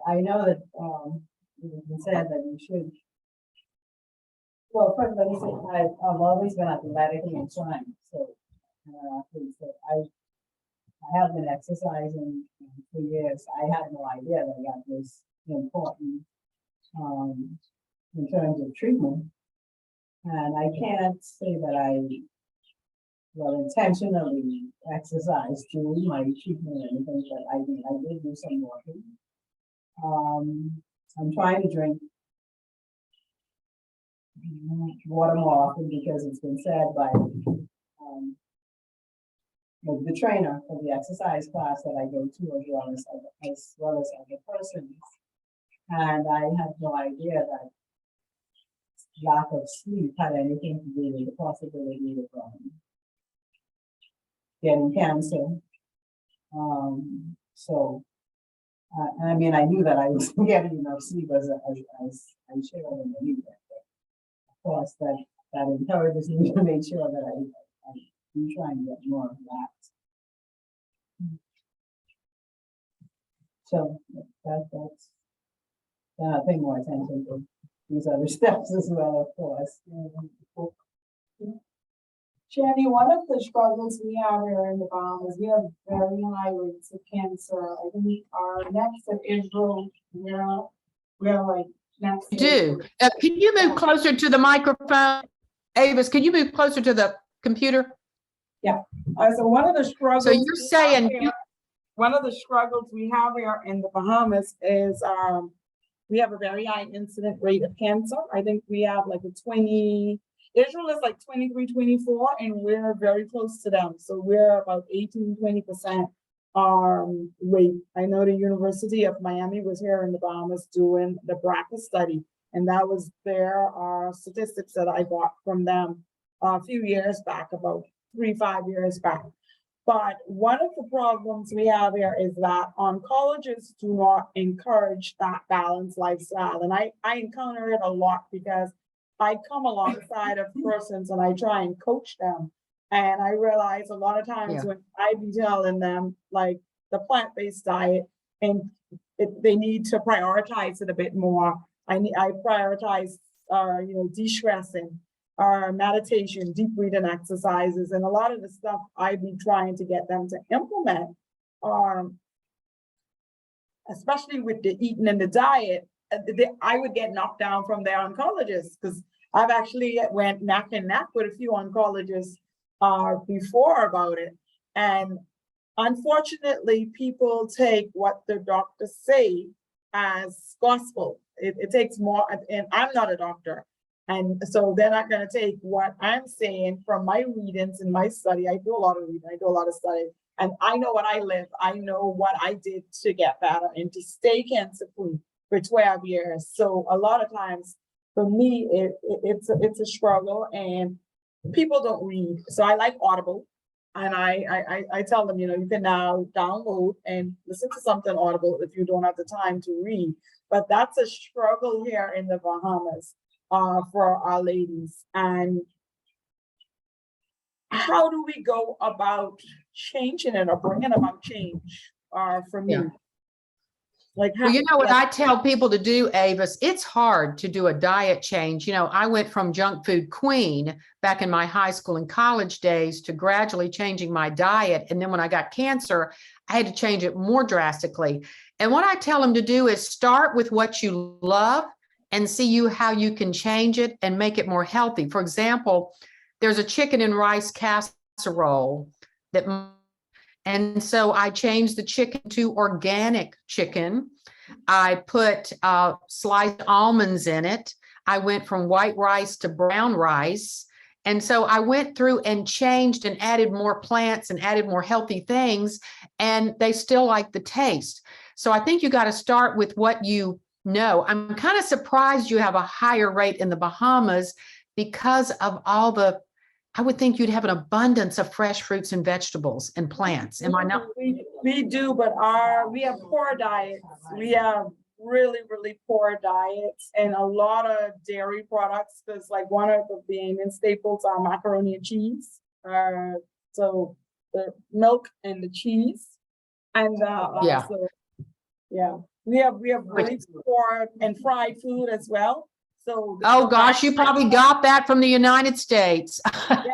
I know that, it's been said that you should. Well, first, let me say, I've always been athletically inclined, so, I have been exercising for years. I had no idea that was important, in terms of treatment. And I can't say that intentionally exercise during my treatment or anything, but I did do some walking. I'm trying to drink water more often because it's been said by the trainer for the exercise class that I go to, as well as other persons. And I had no idea that lack of sleep had anything to do with the possibility of getting cancer. So, I mean, I knew that I was getting enough sleep as I should have in the evening. Of course, that encourages me to make sure that I do try and get more of that. So that's pay more attention to these other steps as well, of course. Jenny, one of the struggles we have here in the Bahamas, we have very high rates of cancer. I think our next of Israel, we're like next. You do. Can you move closer to the microphone? Avis, can you move closer to the computer? So one of the struggles. So you're saying one of the struggles we have here in the Bahamas is we have a very high incident rate of cancer. I think we have like Israel is like 23, 24, and we're very close to them. So we're about 18, 20% rate. I know the University of Miami was here in the Bahamas doing the BRCA study, and that was their statistics that I got from them a few years back, about 3-5 years back. But one of the problems we have here is that oncologists do not encourage that balanced lifestyle. And I encounter it a lot because I come alongside of persons and I try and coach them. And I realize a lot of times when I be telling them like the plant-based diet, and they need to prioritize it a bit more. I prioritize, de-stressing, meditation, deep breathing exercises, and a lot of the stuff I've been trying to get them to implement, especially with the eating and the diet. I would get knocked down from their oncologists because I've actually went neck and neck with a few oncologists before about it. And unfortunately, people take what the doctors say as gospel. It takes more, and I'm not a doctor. And so they're not going to take what I'm saying from my readings and my study. I do a lot of reading, I do a lot of study, and I know what I live. I know what I did to get better and to stay cancer-free for 12 years. So a lot of times for me, it's a struggle, and people don't read. So I like Audible, and I tell them, you can now download and listen to something Audible if you don't have the time to read. But that's a struggle here in the Bahamas for our ladies. And how do we go about changing it or bringing about change for me? Like, well, you know what I tell people to do, Avis? It's hard to do a diet change. I went from junk food queen back in my high school and college days to gradually changing my diet. And then when I got cancer, I had to change it more drastically. And what I tell them to do is start with what you love and see how you can change it and make it more healthy. For example, there's a chicken and rice casserole and so I changed the chicken to organic chicken. I put sliced almonds in it. I went from white rice to brown rice. And so I went through and changed and added more plants and added more healthy things, and they still like the taste. So I think you got to start with what you know. I'm kind of surprised you have a higher rate in the Bahamas because of all I would think you'd have an abundance of fresh fruits and vegetables and plants. Am I not? We do, but we have poor diets. We have really, really poor diets and a lot of dairy products, because like one of the main staples are macaroni and cheese. So the milk and the cheese. And Yeah. also, yeah, we have really poor and fried food as well. So Oh gosh, you probably got that from the United States. The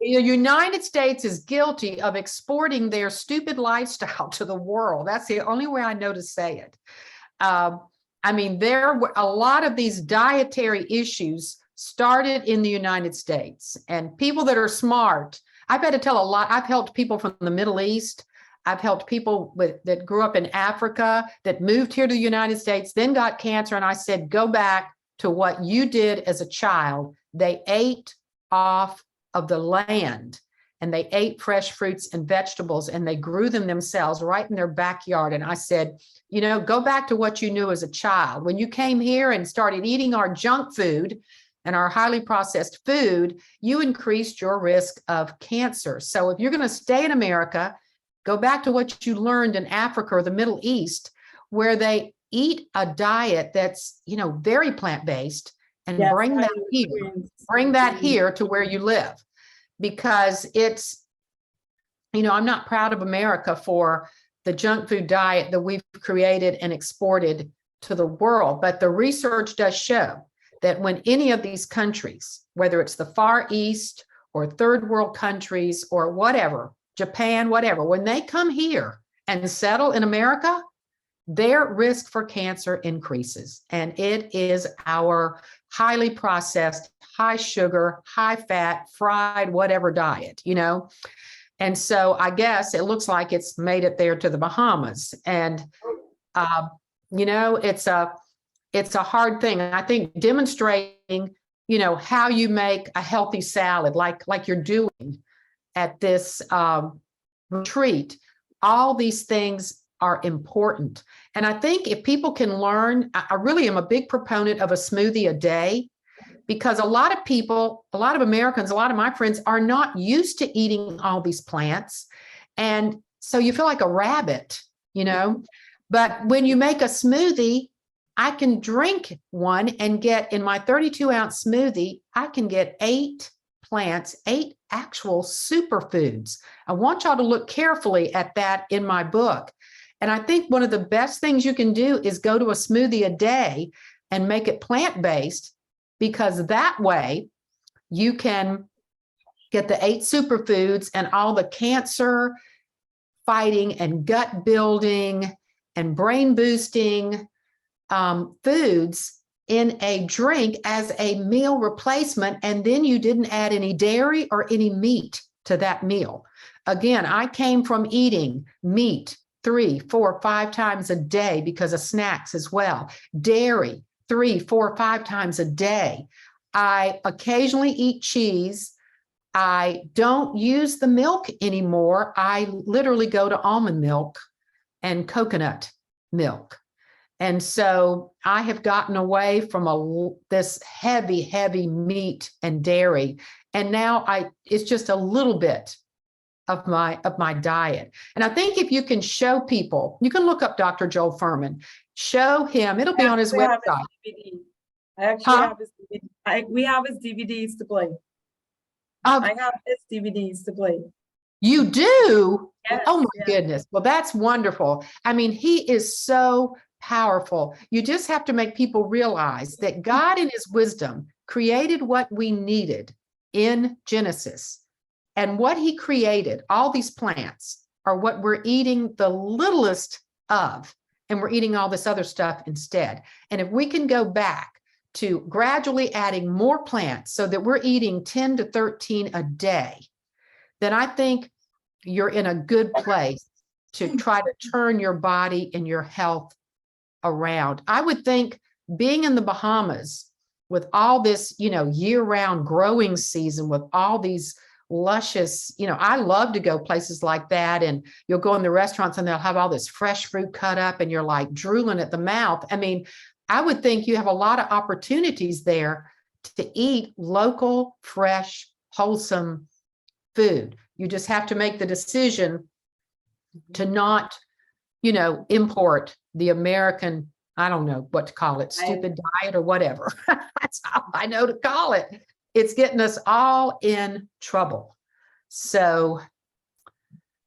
United States is guilty of exporting their stupid lifestyle to the world. That's the only way I know to say it. I mean, there were a lot of these dietary issues started in the United States, and people that are smart, I've had to tell a lot. I've helped people from the Middle East. I've helped people that grew up in Africa, that moved here to the United States, then got cancer. And I said, go back to what you did as a child. They ate off of the land, and they ate fresh fruits and vegetables, and they grew them themselves right in their backyard. And I said, go back to what you knew as a child. When you came here and started eating our junk food and our highly processed food, you increased your risk of cancer. So if you're going to stay in America, go back to what you learned in Africa or the Middle East, where they eat a diet that's, very plant-based, and bring that here to where you live, because it's, I'm not proud of America for the junk food diet that we've created and exported to the world. But the research does show that when any of these countries, whether it's the Far East or third world countries or whatever, Japan, whatever, when they come here and settle in America, their risk for cancer increases. And it is our highly processed, high sugar, high fat, fried, whatever diet, And so I guess it looks like it's made it there to the Bahamas. And, it's a hard thing. And I think demonstrating, how you make a healthy salad, like you're doing at this retreat, all these things are important. And I think if people can learn, I really am a big proponent of a smoothie a day, because a lot of people, a lot of Americans, a lot of my friends are not used to eating all these plants. And so you feel like a rabbit, but when you make a smoothie, I can drink one and get, in my 32-ounce smoothie, I can get 8 plants, 8 actual superfoods. I want y'all to look carefully at that in my book. And I think one of the best things you can do is go to a smoothie a day and make it plant-based, because that way you can get the 8 superfoods and all the cancer fighting and gut building and brain boosting foods in a drink as a meal replacement. And then you didn't add any dairy or any meat to that meal. Again, I came from eating meat 3, 4, 5 times a day because of snacks as well. Dairy 3, 4, 5 times a day. I occasionally eat cheese. I don't use the milk anymore. I literally go to almond milk and coconut milk. And so I have gotten away from this heavy meat and dairy. And now it's just a little bit of my diet. And I think if you can show people, you can look up Dr. Joel Furman, show him, it'll be on his website. I actually have his DVD. We have his DVDs to play. I have his DVDs to play. You do? Yes, Oh my goodness. Well, that's wonderful. I mean, he is so powerful. You just have to make people realize that God in his wisdom created what we needed in Genesis. And what he created, all these plants, are what we're eating the littlest of. and we're eating all this other stuff instead. And if we can go back to gradually adding more plants so that we're eating 10 to 13 a day, then I think you're in a good place to try to turn your body and your health around. I would think being in the Bahamas with all this, year-round growing season with all these luscious, I love to go places like that, and you'll go in the restaurants and they'll have all this fresh fruit cut up and you're like drooling at the mouth. I mean, I would think you have a lot of opportunities there to eat local, fresh, wholesome food. You just have to make the decision to not, import the American, I don't know what to call it, stupid diet or whatever. That's how I know to call it. It's getting us all in trouble. So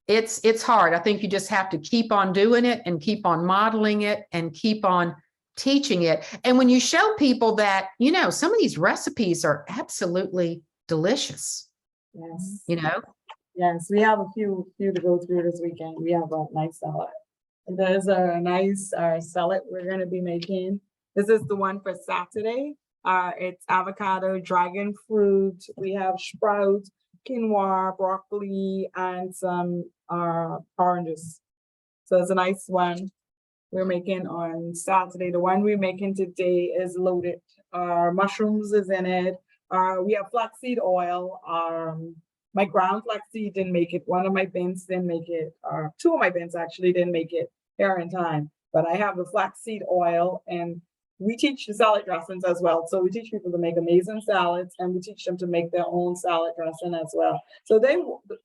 it's hard. I think you just have to keep on doing it and keep on modeling it and keep on teaching it. And when you show people that, some of these recipes are absolutely delicious, Yes. Yes, we have a few to go through this weekend. We have a nice salad. There's a nice salad we're going to be making. This is the one for Saturday. It's avocado, dragon fruit. We have sprouts, quinoa, broccoli, and some oranges. So it's a nice one we're making on Saturday. The one we're making today is loaded. Mushrooms is in it. We have flaxseed oil. My ground flaxseed didn't make it. One of my bins didn't make it. Two of my bins actually didn't make it here in time. But I have the flaxseed oil, and we teach the salad dressings as well. So we teach people to make amazing salads, and we teach them to make their own salad dressing as well. So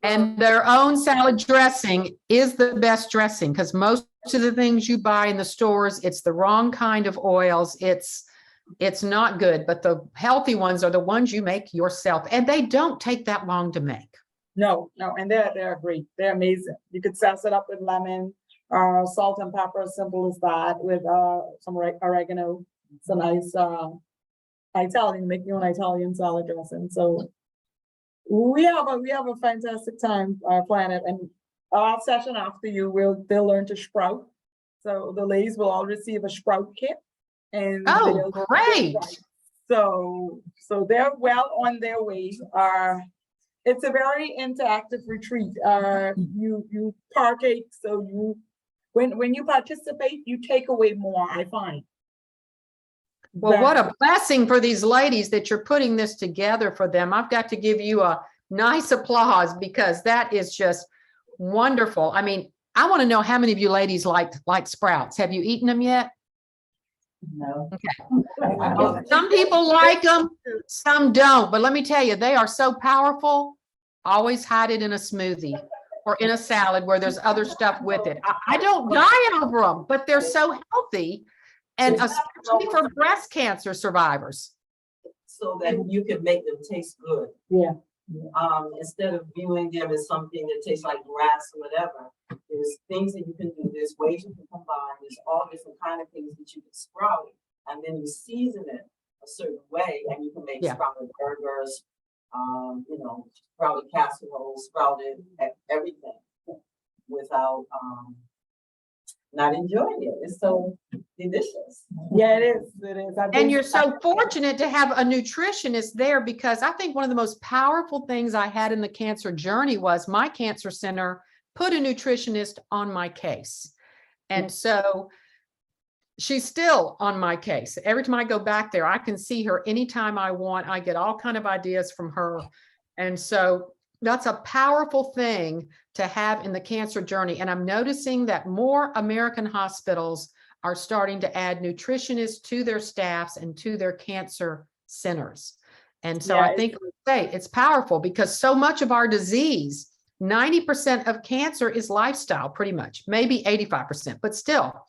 and their own salad dressing is the best dressing, because most of the things you buy in the stores, it's the wrong kind of oils. It's not good, but the healthy ones are the ones you make yourself, and they don't take that long to make. No, and they're great. They're amazing. You could sauce it up with lemon, salt and pepper, simple as that, with some oregano. It's a nice Italian, make your own Italian salad dressing. So we have a fantastic time planning, and our session after they'll learn to sprout. So the ladies will all receive a sprout kit. And great. So they're well on their way. It's a very interactive retreat. You partake, so when you participate, you take away more, I find. Well, what a blessing for these ladies that you're putting this together for them. I've got to give you a nice applause, because that is just wonderful. I mean, I want to know how many of you ladies like sprouts. Have you eaten them yet? No. Okay. Some people like them, some don't, but let me tell you, they are so powerful. Always hide it in a smoothie or in a salad where there's other stuff with it. I don't diet over them, but they're so healthy, and especially for breast cancer survivors. So that you can make them taste good. Yeah. Instead of viewing them as something that tastes like grass or whatever, there's things that you can do. There's ways you can combine. There's all different kind of things that you can sprout, and then you season it a certain way, and you can make sprouted burgers, sprouted casseroles, sprouted everything without not enjoying it. It's so delicious. Yeah, it is. It is. And you're so fortunate to have a nutritionist there, because I think one of the most powerful things I had in the cancer journey was my cancer center put a nutritionist on my case. And so she's still on my case. Every time I go back there, I can see her anytime I want. I get all kind of ideas from her. And so that's a powerful thing to have in the cancer journey. And I'm noticing that more American hospitals are starting to add nutritionists to their staffs and to their cancer centers. And so I think it's powerful, because so much of our disease, 90% of cancer is lifestyle, pretty much, maybe 85%, but still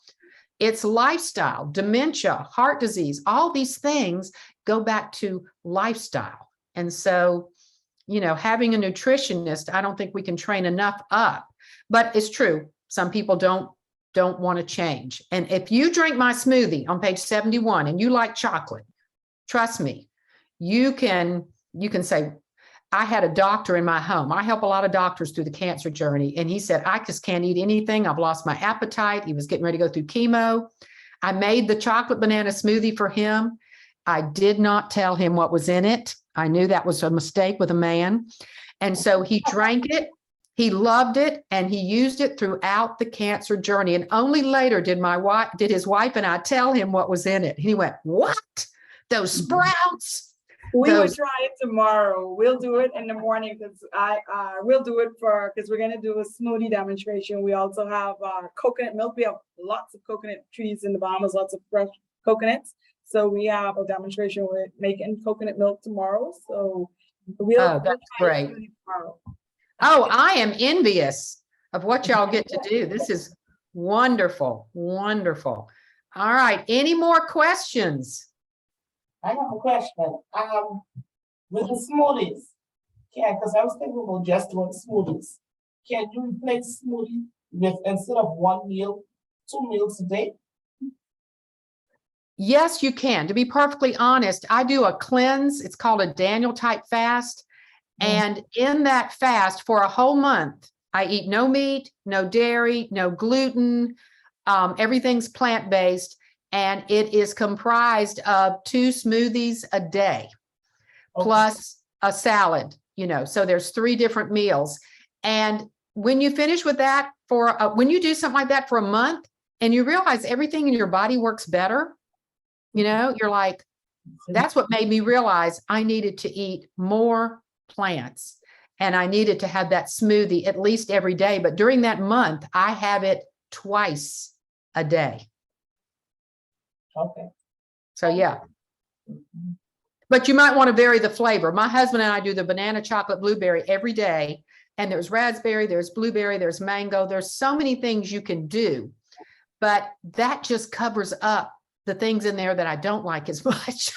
it's lifestyle, dementia, heart disease, all these things go back to lifestyle. And so, having a nutritionist, I don't think we can train enough up, but it's true. Some people don't want to change. And if you drink my smoothie on page 71 and you like chocolate, trust me, you can say, I had a doctor in my home. I help a lot of doctors through the cancer journey. And he said, I just can't eat anything. I've lost my appetite. He was getting ready to go through chemo. I made the chocolate banana smoothie for him. I did not tell him what was in it. I knew that was a mistake with a man. And so he drank it. He loved it, and he used it throughout the cancer journey. And only later did his wife and I tell him what was in it. He went, "What? Those sprouts?" We will Those- try it tomorrow. We'll do it in the morning because we'll do it because we're gonna do a smoothie demonstration. We also have coconut milk. We have lots of coconut trees in the Bahamas, lots of fresh coconuts. So we have a demonstration with making coconut milk tomorrow. So Oh, that's great. tomorrow. Oh, I am envious of what y'all get to do. This is wonderful, wonderful. All right, any more questions? I have a question. With the smoothies, because I was thinking about just doing smoothies. Can you replace smoothie with, instead of one meal, 2 meals a day? Yes, you can. To be perfectly honest, I do a cleanse. It's called a Daniel type fast. And in that fast for a whole month, I eat no meat, no dairy, no gluten. Everything's plant-based, and it is comprised of 2 smoothies a day, plus a salad, so there's 3 different meals. And when you finish with that when you do something like that for a month and you realize everything in your body works better, you're like, that's what made me realize I needed to eat more plants and I needed to have that smoothie at least every day. But during that month, I have it twice a day. Okay. So yeah. But you might want to vary the flavor. My husband and I do the banana chocolate blueberry every day. And there's raspberry, there's blueberry, there's mango. There's so many things you can do. But that just covers up the things in there that I don't like as much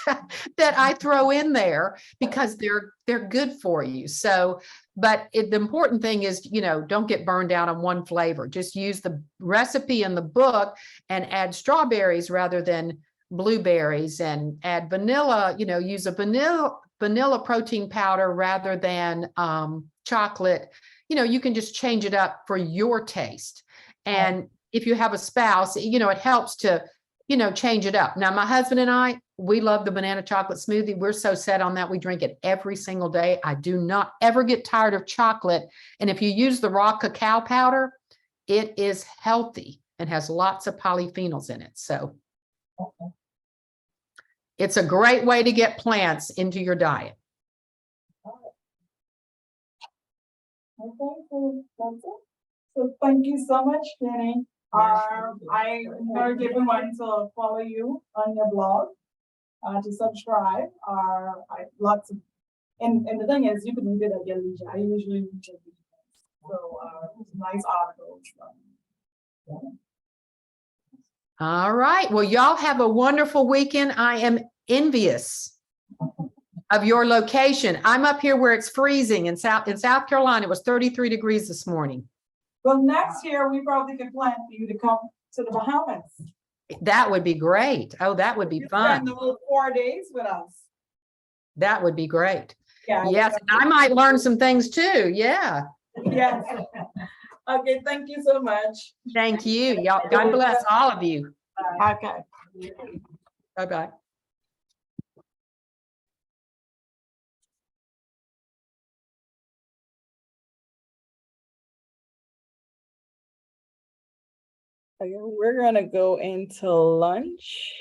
that I throw in there because they're good for you. So, but the important thing is, don't get burned out on one flavor. Just use the recipe in the book and add strawberries rather than blueberries, and add vanilla, use a vanilla protein powder rather than chocolate. You can just change it up for your taste. And if you have a spouse, it helps to change it up. Now, my husband and I, we love the banana chocolate smoothie. We're so set on that. We drink it every single day. I do not ever get tired of chocolate. And if you use the raw cacao powder, it is healthy and has lots of polyphenols in it. So it's a great way to get plants into your diet. Okay, so that's it. So thank you so much, Jenny. I encourage everyone to follow you on your blog, to subscribe. Lots of, and the thing is, you can read it at your leisure. I usually read it. So nice articles. All right. Well, y'all have a wonderful weekend. I am envious of your location. I'm up here where it's freezing in South Carolina. It was 33 degrees this morning. Well, next year we probably could plan for you to come to the Bahamas. That would be great. Oh, that would be You fun. spend the whole 4 days with us. That would be great. Yeah. Yes, I might learn some things too. Yeah. Yes. Okay, thank you so much. Thank you. Y'all, God bless all of you. Okay. Bye-bye. Okay, we're gonna go into lunch.